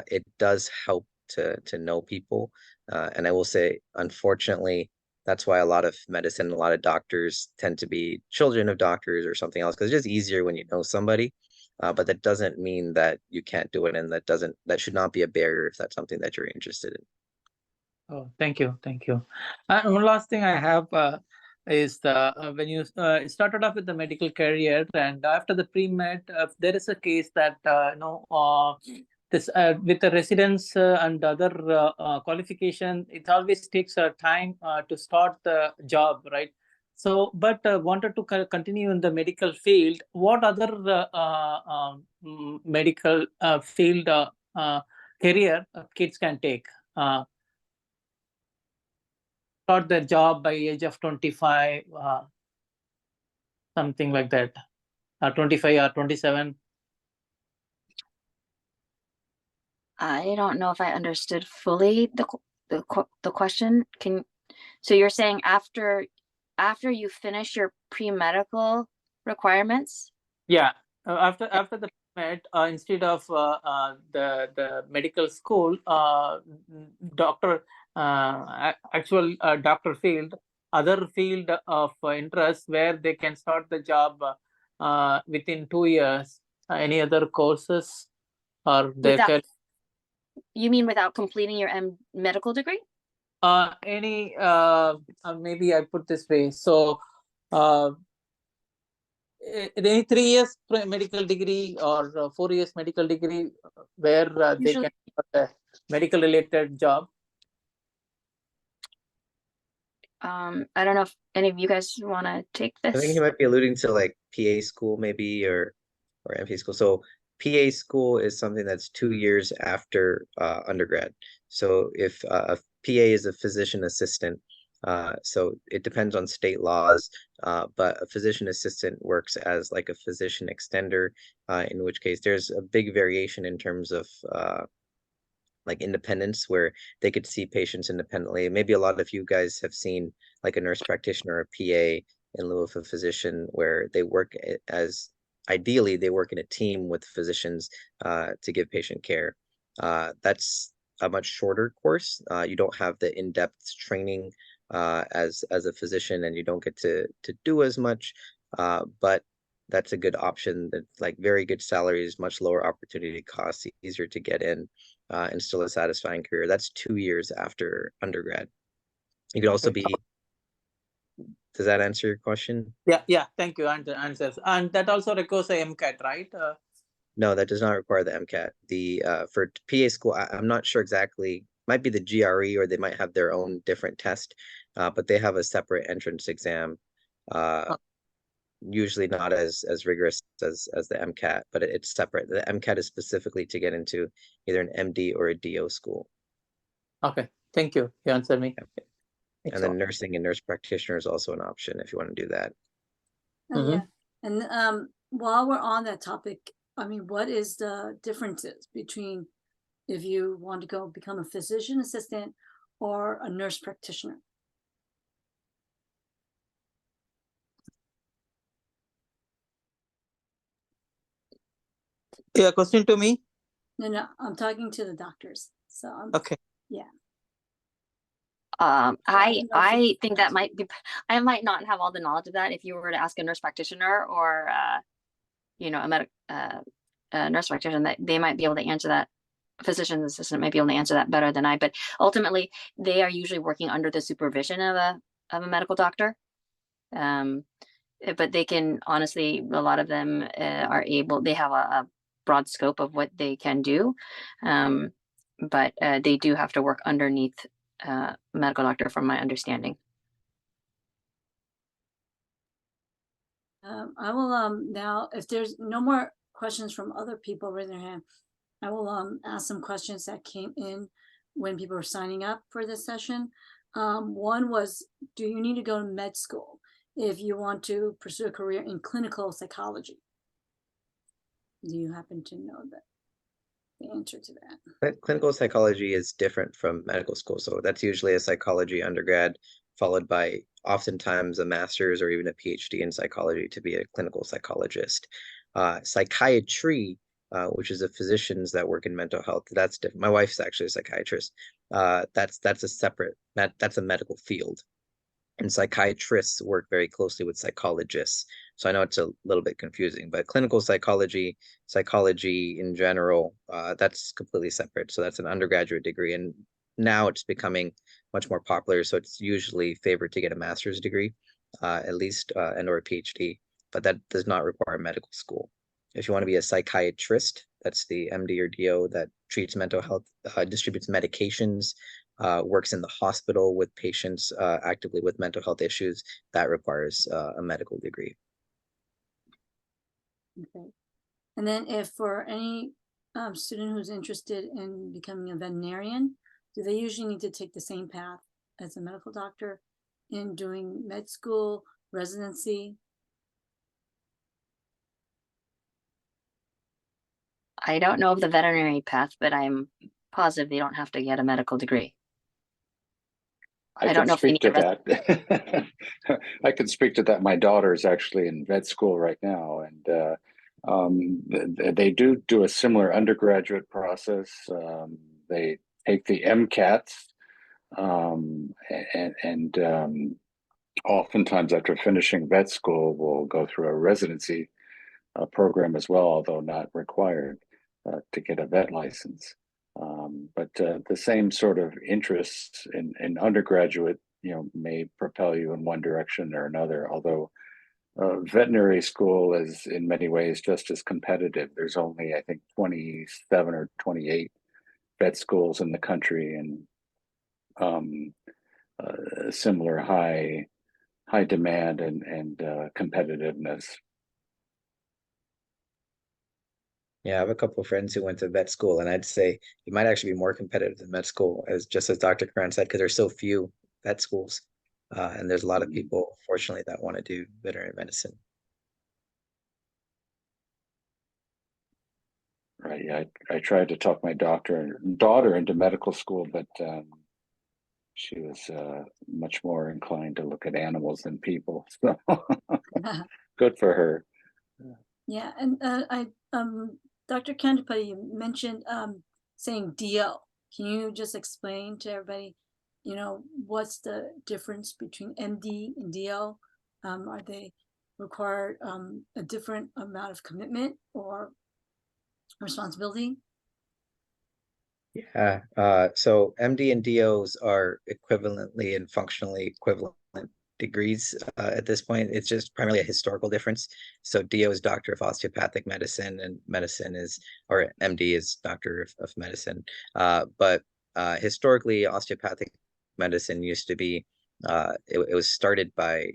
It does help to know people, and I will say, unfortunately, that's why a lot of medicine, a lot of doctors tend to be children of doctors or something else, because it's just easier when you know somebody. But that doesn't mean that you can't do it, and that should not be a barrier if that's something that you're interested in.
Oh, thank you, thank you. And one last thing I have is when you started off with the medical career, and after the pre-med, there is a case that this with the residence and other qualification, it always takes time to start the job, right? So, but wanted to continue in the medical field. What other medical field career kids can take? Start their job by age of 25, something like that, 25 or 27.
I don't know if I understood fully the question. So you're saying after you finish your pre-medical requirements?
Yeah, after the med, instead of the medical school, doctor actual doctor field, other field of interest where they can start the job within 2 years. Any other courses or they
Without,
can
you mean without completing your medical degree?
any maybe I put this way. So any 3 years medical degree or 4 years medical degree where they can start a medical related job.
I don't know if any of you guys want to take
I think
this.
he might be alluding to like PA school maybe or MP school. So PA school is something that's 2 years after undergrad. So if a PA is a physician assistant, so it depends on state laws, but a physician assistant works as like a physician extender, in which case there's a big variation in terms of like independence, where they could see patients independently. Maybe a lot of you guys have seen like a nurse practitioner or a PA in lieu of a physician, where they work as ideally they work in a team with physicians to give patient care. That's a much shorter course. You don't have the in-depth training as a physician, and you don't get to do as much. But that's a good option. That's like very good salaries, much lower opportunity costs, easier to get in, and still a satisfying career. That's 2 years after undergrad. You could also be. Does that answer your question?
Yeah. Thank you. And the answers, and that also requires a MCAT, right?
No, that does not require the MCAT. The for PA school, I'm not sure exactly. Might be the GRE, or they might have their own different test, but they have a separate entrance exam. Usually not as rigorous as the MCAT, but it's separate. The MCAT is specifically to get into either an MD or a DO school.
Okay, thank you. You answered me.
Okay. And then nursing and nurse practitioner is also an option if you want to do that.
Yeah. And while we're on that topic, I mean, what is the differences between if you want to go become a physician assistant or a nurse practitioner?
Yeah, question to me?
No, I'm talking to the doctors. So
okay.
Yeah.
I think that might be, I might not have all the knowledge of that. If you were to ask a nurse practitioner or, you know, a nurse practitioner, that they might be able to answer that. Physician's assistant might be able to answer that better than I, but ultimately they are usually working under the supervision of a medical doctor. But they can, honestly, a lot of them are able, they have a broad scope of what they can do. But they do have to work underneath a medical doctor, from my understanding.
I will now, if there's no more questions from other people raising their hand, I will ask some questions that came in when people were signing up for this session. One was, do you need to go to med school if you want to pursue a career in clinical psychology? Do you happen to know the answer to that?
Clinical psychology is different from medical school. So that's usually a psychology undergrad, followed by oftentimes a master's or even a PhD in psychology to be a clinical psychologist. Psychiatry, which is a physicians that work in mental health, that's different. My wife's actually a psychiatrist. That's a separate, that's a medical field. And psychiatrists work very closely with psychologists. So I know it's a little bit confusing, but clinical psychology, psychology in general, that's completely separate. So that's an undergraduate degree. And now it's becoming much more popular. So it's usually favored to get a master's degree, at least, and or a PhD, but that does not require medical school. If you want to be a psychiatrist, that's the MD or DO that treats mental health, distributes medications, works in the hospital with patients actively with mental health issues, that requires a medical degree.
Okay. And then if for any student who's interested in becoming a veterinarian, do they usually need to take the same path as a medical doctor in doing med school, residency?
I don't know of the veterinary path, but I'm positive they don't have to get a medical degree. I don't
can
know if they
speak to
need a
that. I can speak to that. My daughter is actually in vet school right now, and they do a similar undergraduate process. They take the MCATs, and oftentimes after finishing vet school, will go through a residency program as well, although not required to get a vet license. But the same sort of interests in undergraduate, may propel you in one direction or another. Although veterinary school is in many ways just as competitive. There's only, I think, 27 or 28 vet schools in the country, and similar high demand and competitiveness.
Yeah, I have a couple of friends who went to vet school, and I'd say it might actually be more competitive than med school, as Dr. Karan said, because there's so few vet schools, and there's a lot of people, fortunately, that want to do veterinary medicine.
Right. Yeah, I tried to talk my daughter into medical school, but she was much more inclined to look at animals than people. So good for her.
Yeah, and Dr. Kandapati, you mentioned saying DO. Can you just explain to everybody, what's the difference between MD and DO? Are they require a different amount of commitment or responsibility?
Yeah, so MD and DOs are equivalently and functionally equivalent degrees at this point. It's just primarily a historical difference. So DO is Doctor of Osteopathic Medicine, and or MD is Doctor of Medicine. But historically, osteopathic medicine used to be, it was started by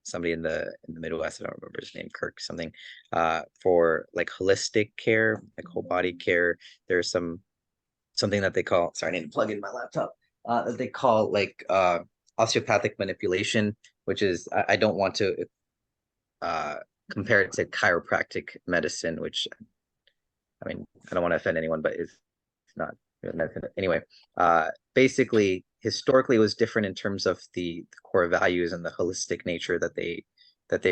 somebody in the Midwest. I don't remember his name, Kirk something, for like holistic care, like whole body care. There's something that they call, sorry, I need to plug in my laptop, that they call like osteopathic manipulation, which is, I don't want to compare it to chiropractic medicine, which, I mean, I don't want to offend anyone, but it's not medicine. Anyway, basically, historically, it was different in terms of the core values and the holistic nature that they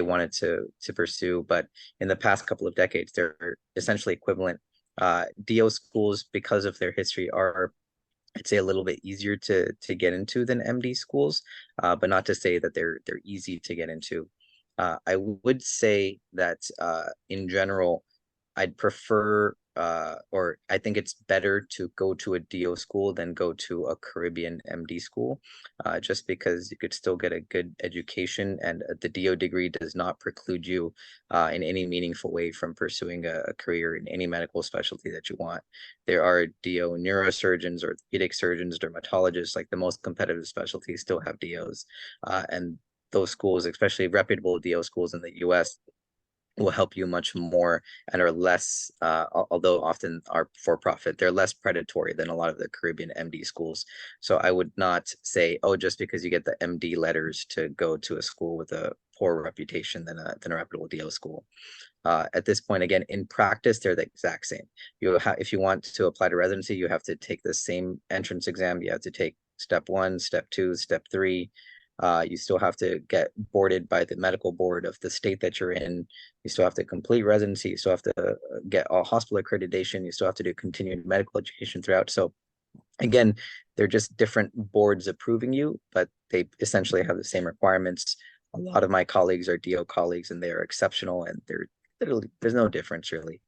wanted to pursue. But in the past couple of decades, they're essentially equivalent. DO schools, because of their history, are I'd say a little bit easier to get into than MD schools, but not to say that they're easy to get into. I would say that in general, I'd prefer or I think it's better to go to a DO school than go to a Caribbean MD school, just because you could still get a good education, and the DO degree does not preclude you in any meaningful way from pursuing a career in any medical specialty that you want. There are DO neurosurgeons, orthopedic surgeons, dermatologists, like the most competitive specialties still have DOs, and those schools, especially reputable DO schools in the US, will help you much more and are less, although often are for profit, they're less predatory than a lot of the Caribbean MD schools. So I would not say, oh, just because you get the MD letters to go to a school with a poor reputation than a reputable DO school. At this point, again, in practice, they're the exact same. If you want to apply to residency, you have to take the same entrance exam. You have to take step 1, step 2, step 3. You still have to get boarded by the medical board of the state that you're in. You still have to complete residency. You still have to get all hospital accreditation. You still have to do continued medical education throughout. So again, they're just different boards approving you, but they essentially have the same requirements. A lot of my colleagues are DO colleagues, and they are exceptional, and they're literally, there's no difference really.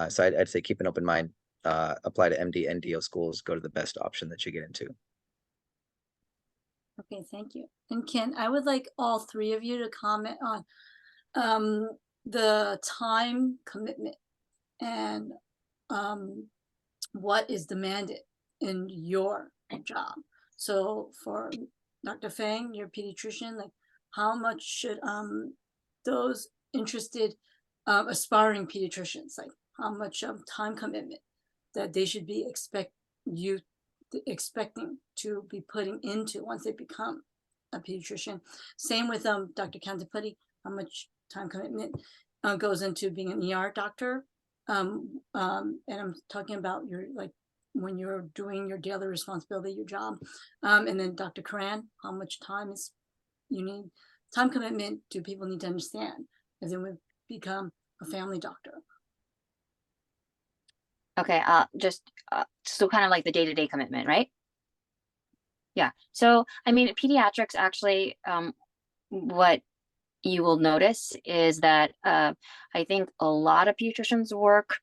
So I'd say keep an open mind, apply to MD and DO schools, go to the best option that you get into.
Okay, thank you. And Ken, I would like all three of you to comment on the time commitment and what is demanded in your job. So for Dr. Fang, your pediatrician, like how much should those interested aspiring pediatricians, like how much time commitment that they should be expecting to be putting into once they become a pediatrician? Same with Dr. Cantapati, how much time commitment goes into being an ER doctor, and I'm talking about your, like, when you're doing your daily responsibility, your job, and then Dr. Karan, how much time time commitment do people need to understand as they would become a family doctor?
Okay, so kind of like the day-to-day commitment, right? Yeah, so I mean, pediatrics actually, what you will notice is that I think a lot of pediatricians work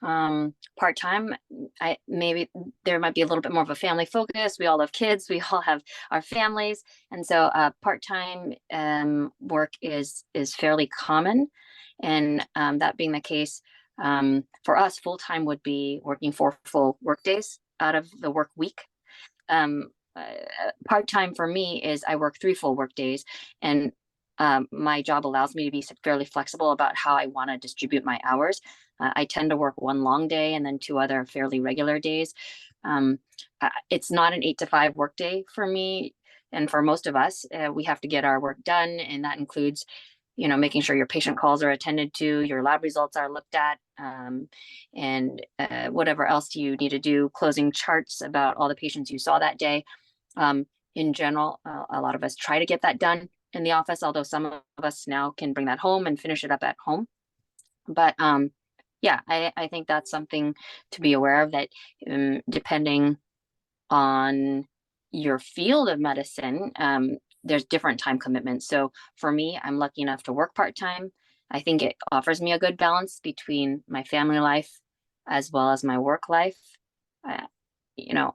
part-time. Maybe there might be a little bit more of a family focus. We all have kids, we all have our families, and so part-time work is fairly common. And that being the case, for us, full-time would be working 4 full work days out of the work week. Part-time for me is I work 3 full work days, and my job allows me to be fairly flexible about how I want to distribute my hours. I tend to work 1 long day and then 2 other fairly regular days. It's not an 8 to 5 work day for me, and for most of us, we have to get our work done, and that includes, you know, making sure your patient calls are attended to, your lab results are looked at, and whatever else you need to do, closing charts about all the patients you saw that day. In general, a lot of us try to get that done in the office, although some of us now can bring that home and finish it up at home. But yeah, I think that's something to be aware of, that depending on your field of medicine, there's different time commitments. So for me, I'm lucky enough to work part-time. I think it offers me a good balance between my family life as well as my work life. You know,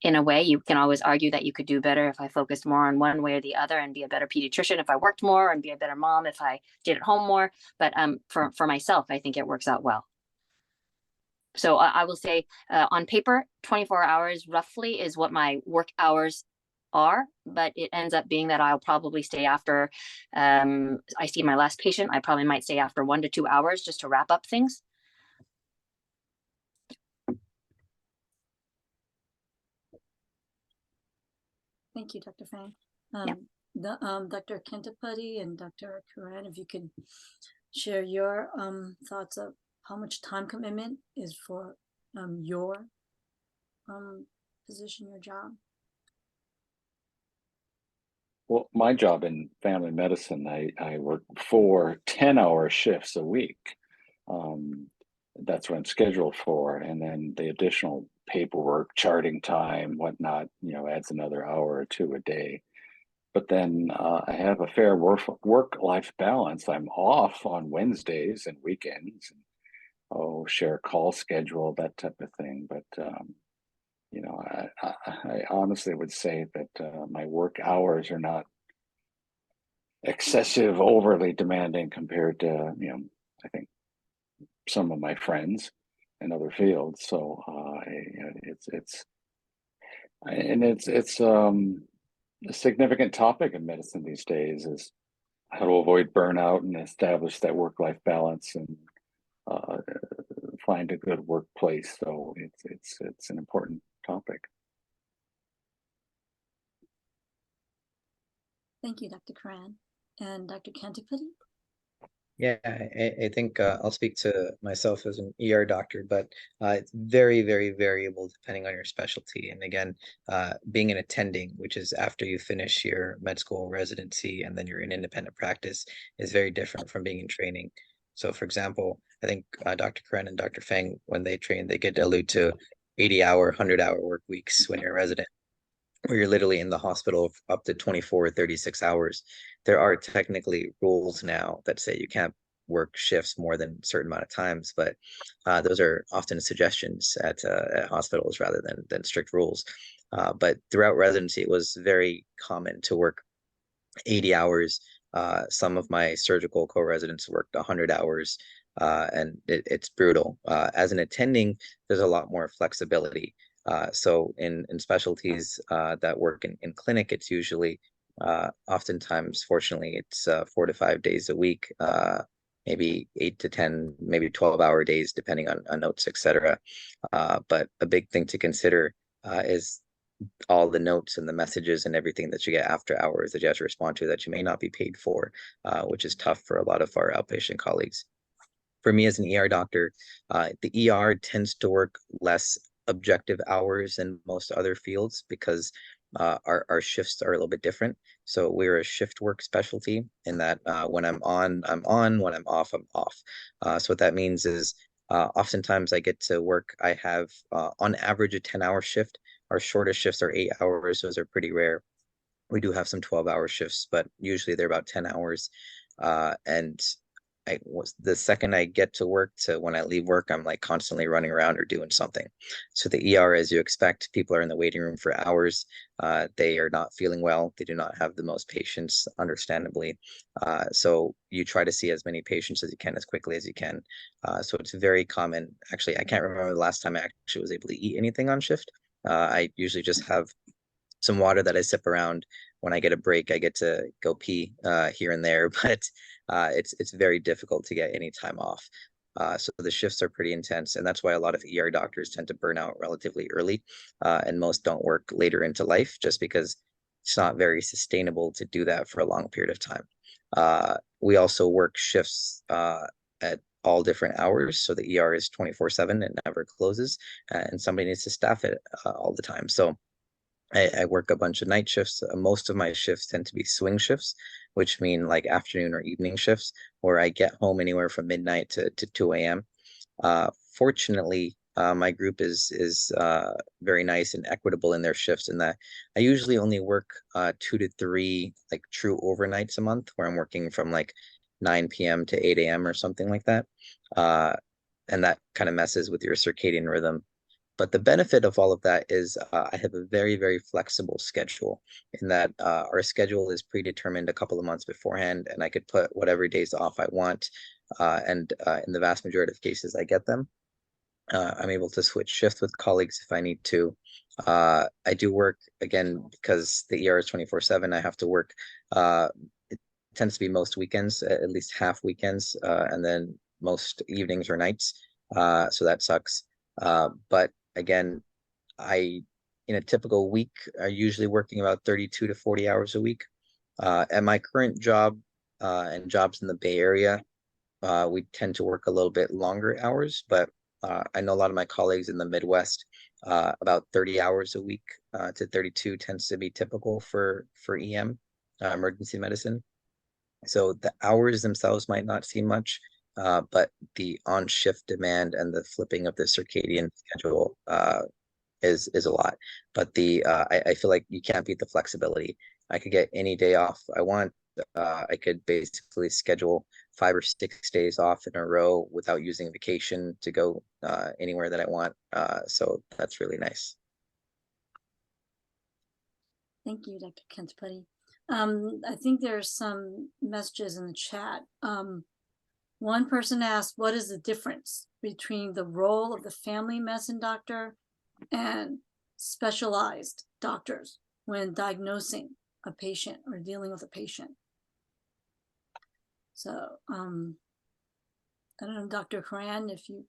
in a way, you can always argue that you could do better if I focused more on one way or the other, and be a better pediatrician if I worked more, and be a better mom if I stayed at home more. But for myself, I think it works out well. So I will say, on paper, 24 hours roughly is what my work hours are, but it ends up being that I'll probably stay after I see my last patient. I probably might stay after 1 to 2 hours just to wrap up things.
Thank you, Dr. Fang.
Yeah.
Dr. Kentapati and Dr. Karan, if you could share your thoughts of how much time commitment is for your position, your job.
Well, my job in family medicine, I work 4 10-hour shifts a week. That's what I'm scheduled for. And then the additional paperwork, charting time, whatnot, adds another hour or two a day. But then I have a fair work-life balance. I'm off on Wednesdays and weekends, and share a call schedule, that type of thing. But I honestly would say that my work hours are not excessive, overly demanding compared to, I think some of my friends in other fields. So it's a significant topic in medicine these days, is how to avoid burnout and establish that work-life balance and find a good workplace. So it's an important topic.
Thank you, Dr. Karan. And Dr. Cantipati?
Yeah, I think I'll speak to myself as an ER doctor, but it's very, very variable depending on your specialty. And again, being an attending, which is after you finish your med school residency and then you're in independent practice, is very different from being in training. So for example, I think Dr. Karan and Dr. Feng, when they train, they get to allude to 80-hour, 100-hour work weeks when you're a resident, where you're literally in the hospital up to 24 or 36 hours. There are technically rules now that say you can't work shifts more than a certain amount of times, but those are often suggestions at hospitals rather than strict rules. But throughout residency, it was very common to work 80 hours. Some of my surgical co-residents worked 100 hours, and it's brutal. As an attending, there's a lot more flexibility. So in specialties that work in clinic, it's usually oftentimes, fortunately, it's 4 to 5 days a week, maybe 8 to 10, maybe 12-hour days, depending on notes, etc. But a big thing to consider is all the notes and the messages and everything that you get after hours that you have to respond to that you may not be paid for, which is tough for a lot of our outpatient colleagues. For me as an ER doctor, the ER tends to work less objective hours than most other fields because our shifts are a little bit different. So we're a shift work specialty in that when I'm on, I'm on, when I'm off, I'm off. So what that means is oftentimes I get to work, I have on average a 10-hour shift. Our shortest shifts are 8 hours. Those are pretty rare. We do have some 12-hour shifts, but usually they're about 10 hours. And the second I get to work to when I leave work, I'm like constantly running around or doing something. So the ER, as you expect, people are in the waiting room for hours. They are not feeling well. They do not have the most patients, understandably. So you try to see as many patients as you can, as quickly as you can. So it's very common. Actually, I can't remember the last time I actually was able to eat anything on shift. I usually just have some water that I sip around. When I get a break, I get to go pee here and there, but it's very difficult to get any time off. So the shifts are pretty intense, and that's why a lot of ER doctors tend to burn out relatively early, and most don't work later into life just because it's not very sustainable to do that for a long period of time. We also work shifts at all different hours. So the ER is 24/7 and never closes, and somebody needs to staff it all the time. So I work a bunch of night shifts. Most of my shifts tend to be swing shifts, which mean like afternoon or evening shifts, where I get home anywhere from midnight to 2 a.m. Fortunately, my group is very nice and equitable in their shifts, in that I usually only work 2 to 3 like true overnights a month, where I'm working from like 9 p.m. to 8 a.m. or something like that. And that kind of messes with your circadian rhythm. But the benefit of all of that is I have a very, very flexible schedule, in that our schedule is predetermined a couple of months beforehand, and I could put whatever days off I want. And in the vast majority of cases, I get them. I'm able to switch shifts with colleagues if I need to. I do work, again, because the ER is 24/7, I have to work. It tends to be most weekends, at least half weekends, and then most evenings or nights. So that sucks. But again, in a typical week, are usually working about 32 to 40 hours a week. At my current job and jobs in the Bay Area, we tend to work a little bit longer hours, but I know a lot of my colleagues in the Midwest, about 30 hours a week to 32 tends to be typical for EM, emergency medicine. So the hours themselves might not seem much, but the on-shift demand and the flipping of the circadian schedule is a lot. But I feel like you can't beat the flexibility. I could get any day off I want. I could basically schedule 5 or 6 days off in a row without using vacation to go anywhere that I want. So that's really nice.
Thank you, Dr. Kentapati. I think there's some messages in the chat. One person asked, what is the difference between the role of the family medicine doctor and specialized doctors when diagnosing a patient or dealing with a patient? So, I don't know, Dr. Coran, if you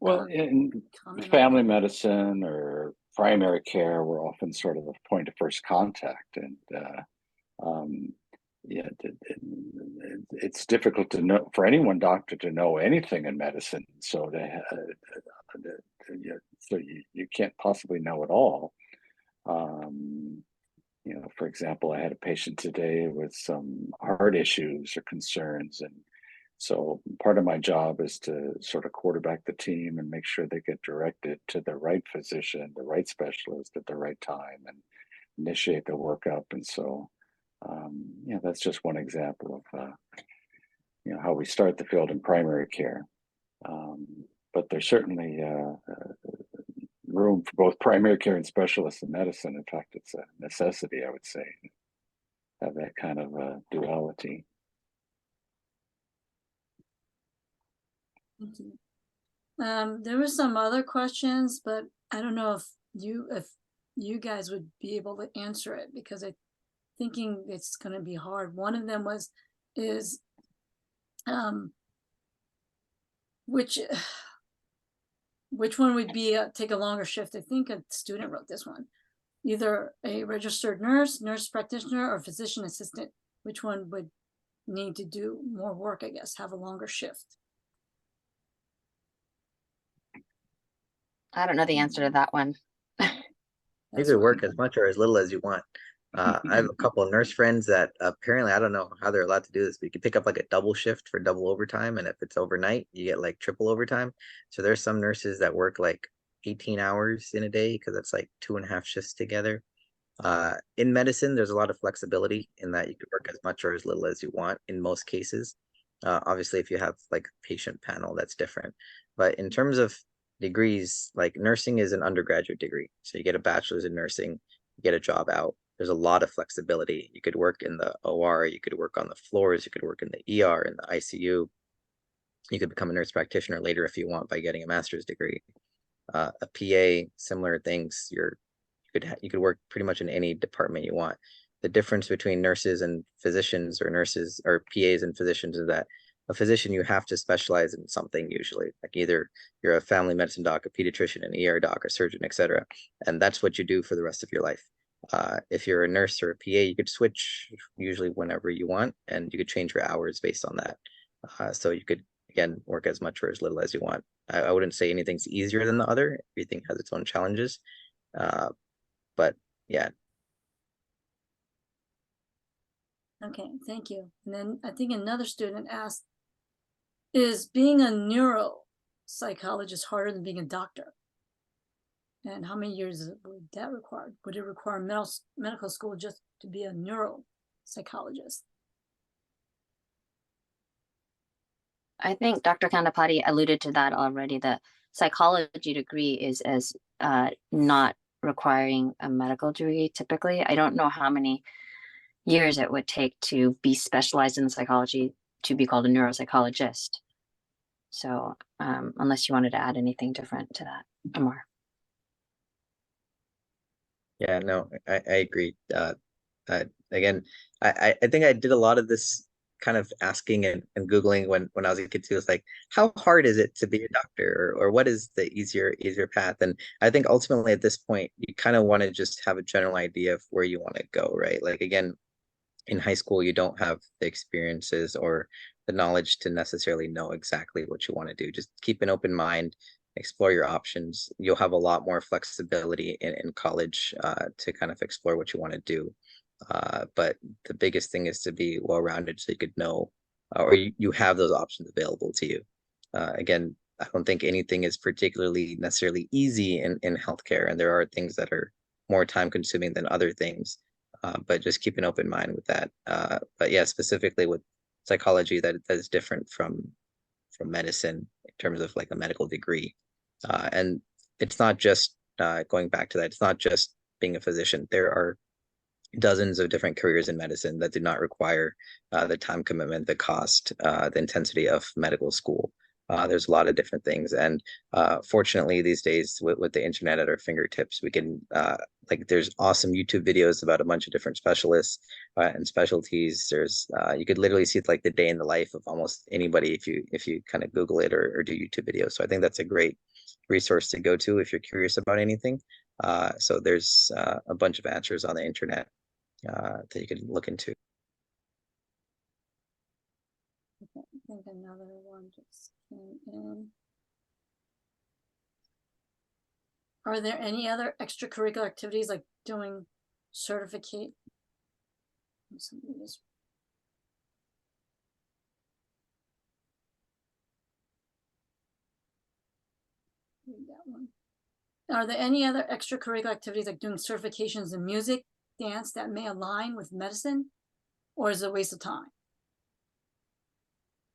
Well, in
comment on
family
that.
medicine or primary care, we're often sort of the point of first contact, and yeah, it's difficult to know for any one doctor to know anything in medicine. So you can't possibly know it all. You know, for example, I had a patient today with some heart issues or concerns, and so part of my job is to sort of quarterback the team and make sure they get directed to the right physician, the right specialist at the right time, and initiate the workup. And so, yeah, that's just one example of you know, how we start the field in primary care. But there's certainly room for both primary care and specialists in medicine. In fact, it's a necessity, I would say, have that kind of duality.
Thank you. There were some other questions, but I don't know if you guys would be able to answer it, because I'm thinking it's going to be hard. One of them is which one would be take a longer shift? I think a student wrote this one. Either a registered nurse, nurse practitioner, or physician assistant. Which one would need to do more work, I guess, have a longer shift?
I don't know the answer to that one.
You
That's
could
what-
work as much or as little as you want. I have a couple of nurse friends that apparently, I don't know how they're allowed to do this, but you can pick up like a double shift for double overtime. And if it's overnight, you get like triple overtime. So there's some nurses that work like 18 hours in a day because it's like 2.5 shifts together. In medicine, there's a lot of flexibility in that you could work as much or as little as you want in most cases. Obviously, if you have like a patient panel, that's different. But in terms of degrees, like nursing is an undergraduate degree. So you get a bachelor's in nursing, you get a job out. There's a lot of flexibility. You could work in the OR, you could work on the floors, you could work in the ER, in the ICU. You could become a nurse practitioner later if you want by getting a master's degree. A PA, similar things. You could work pretty much in any department you want. The difference between nurses and physicians, or nurses or PAs and physicians, is that a physician, you have to specialize in something usually. Like either you're a family medicine doc, a pediatrician, an ER doc, a surgeon, etc. And that's what you do for the rest of your life. If you're a nurse or a PA, you could switch usually whenever you want, and you could change your hours based on that. So you could, again, work as much or as little as you want. I wouldn't say anything's easier than the other. Everything has its own challenges. But yeah.
Okay, thank you. And then I think another student asked, is being a neuropsychologist harder than being a doctor? And how many years would that require? Would it require medical school just to be a neuropsychologist?
I think Dr. Kandapati alluded to that already. The psychology degree is as not requiring a medical degree typically. I don't know how many years it would take to be specialized in psychology to be called a neuropsychologist. So unless you wanted to add anything different to that, Amar.
Yeah, no, I agree. Again, I think I did a lot of this kind of asking and Googling when I was a kid too. It's like, how hard is it to be a doctor, or what is the easier path? And I think ultimately at this point, you kind of want to just have a general idea of where you want to go, right? Like again, in high school, you don't have the experiences or the knowledge to necessarily know exactly what you want to do. Just keep an open mind, explore your options. You'll have a lot more flexibility in college to kind of explore what you want to do. But the biggest thing is to be well-rounded so you could know, or you have those options available to you. Again, I don't think anything is particularly necessarily easy in healthcare, and there are things that are more time consuming than other things. But just keep an open mind with that. But yeah, specifically with psychology, that is different from medicine in terms of like a medical degree. And it's not just going back to that, it's not just being a physician. There are dozens of different careers in medicine that do not require the time commitment, the cost, the intensity of medical school. There's a lot of different things. And fortunately, these days with the internet at our fingertips, we can like there's awesome YouTube videos about a bunch of different specialists and specialties. There's you could literally see like the day in the life of almost anybody if you kind of Google it or do YouTube videos. So I think that's a great resource to go to if you're curious about anything. So there's a bunch of answers on the internet that you could look into.
Okay, I think another one just came in. Are there any other extracurricular activities like doing certificate? Read that one. Are there any other extracurricular activities like doing certifications in music, dance that may align with medicine, or is it a waste of time?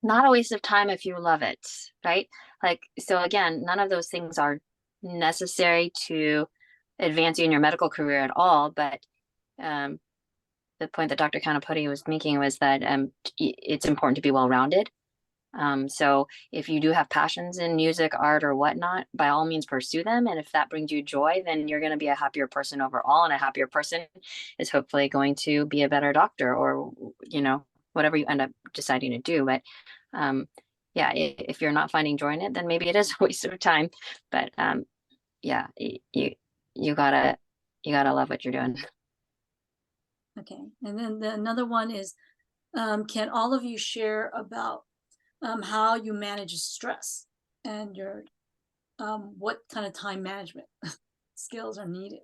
Not a waste of time if you love it, right? Like, so again, none of those things are necessary to advance you in your medical career at all. But the point that Dr. Kanapati was making was that it's important to be well-rounded. So if you do have passions in music, art, or whatnot, by all means pursue them. And if that brings you joy, then you're going to be a happier person overall. And a happier person is hopefully going to be a better doctor, or, you know, whatever you end up deciding to do. But yeah, if you're not finding joy in it, then maybe it is a waste of time. But yeah, you gotta love what you're doing.
Okay, and then another one is, can all of you share about how you manage stress and your what kind of time management skills are needed?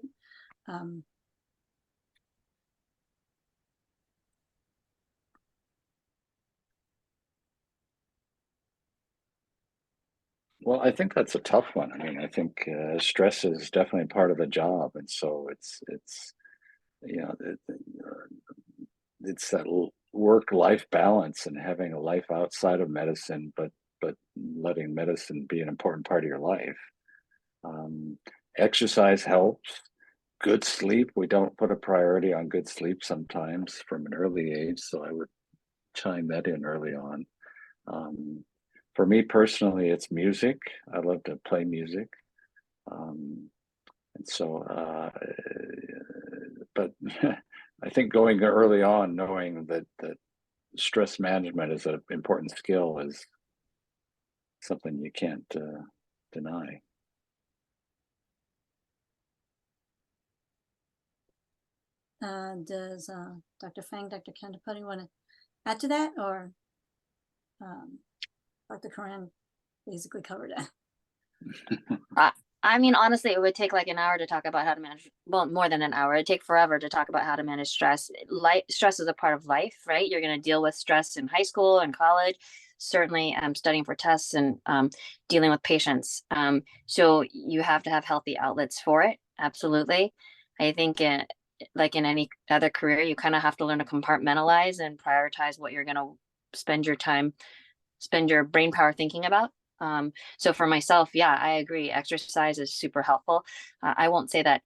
Well, I think that's a tough one. I mean, I think stress is definitely part of the job, and so it's you know it's that work-life balance and having a life outside of medicine, but letting medicine be an important part of your life. Exercise helps. Good sleep. We don't put a priority on good sleep sometimes from an early age, so I would chime that in early on. For me personally, it's music. I love to play music. And so, but I think going early on, knowing that stress management is an important skill is something you can't deny.
Does Dr. Fang, Dr. Kandapati want to add to that, or Dr. Karan basically covered it?
I mean, honestly, it would take like an hour to talk about how to manage, well, more than an hour. It'd take forever to talk about how to manage stress. Stress is a part of life, right? You're going to deal with stress in high school and college, certainly studying for tests and dealing with patients. So you have to have healthy outlets for it. Absolutely. I think like in any other career, you kind of have to learn to compartmentalize and prioritize what you're going to spend your brain power thinking about. So for myself, yeah, I agree. Exercise is super helpful. I won't say that,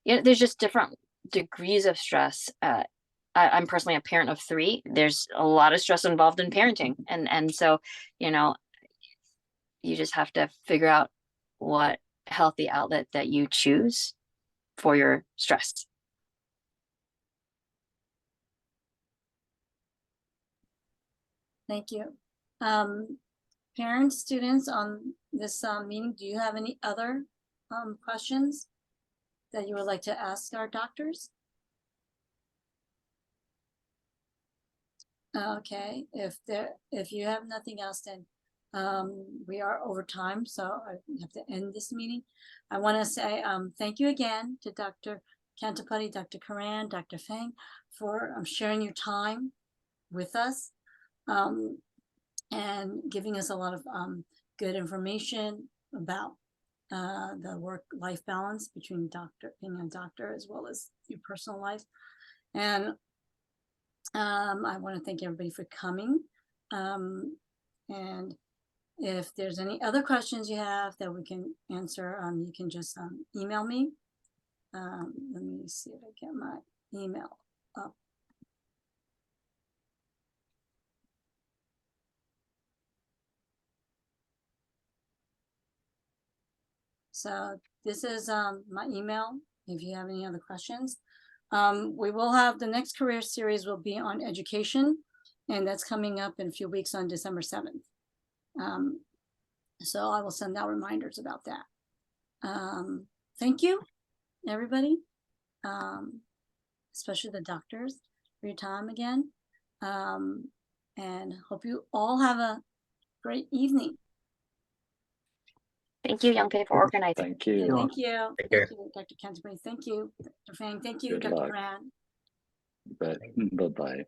there's just different degrees of stress. I'm personally a parent of 3. There's a lot of stress involved in parenting. And so, you just have to figure out what healthy outlet that you choose for your stress.
Thank you. Parents, students on this meeting, do you have any other questions that you would like to ask our doctors? Okay, if you have nothing else, then we are over time, so I have to end this meeting. I want to say thank you again to Dr. Kantapati, Dr. Karan, Dr. Fang for sharing your time with us and giving us a lot of good information about the work-life balance between being a doctor as well as your personal life. And I want to thank everybody for coming. And if there's any other questions you have that we can answer, you can just email me. Let me see if I get my email up. So this is my email if you have any other questions. We will have the next career series will be on education, and that's coming up in a few weeks on December 7th. So I will send out reminders about that. Thank you, everybody, especially the doctors, for your time again. And hope you all have a great evening.
Thank you, Young Pei, for organizing.
Thank
Yeah,
you.
thank you.
Take care.
Thank you, Dr. Canterbury. Thank you, Dr. Fang. Thank you,
Good
Dr.
luck.
Fran.
Bye-bye.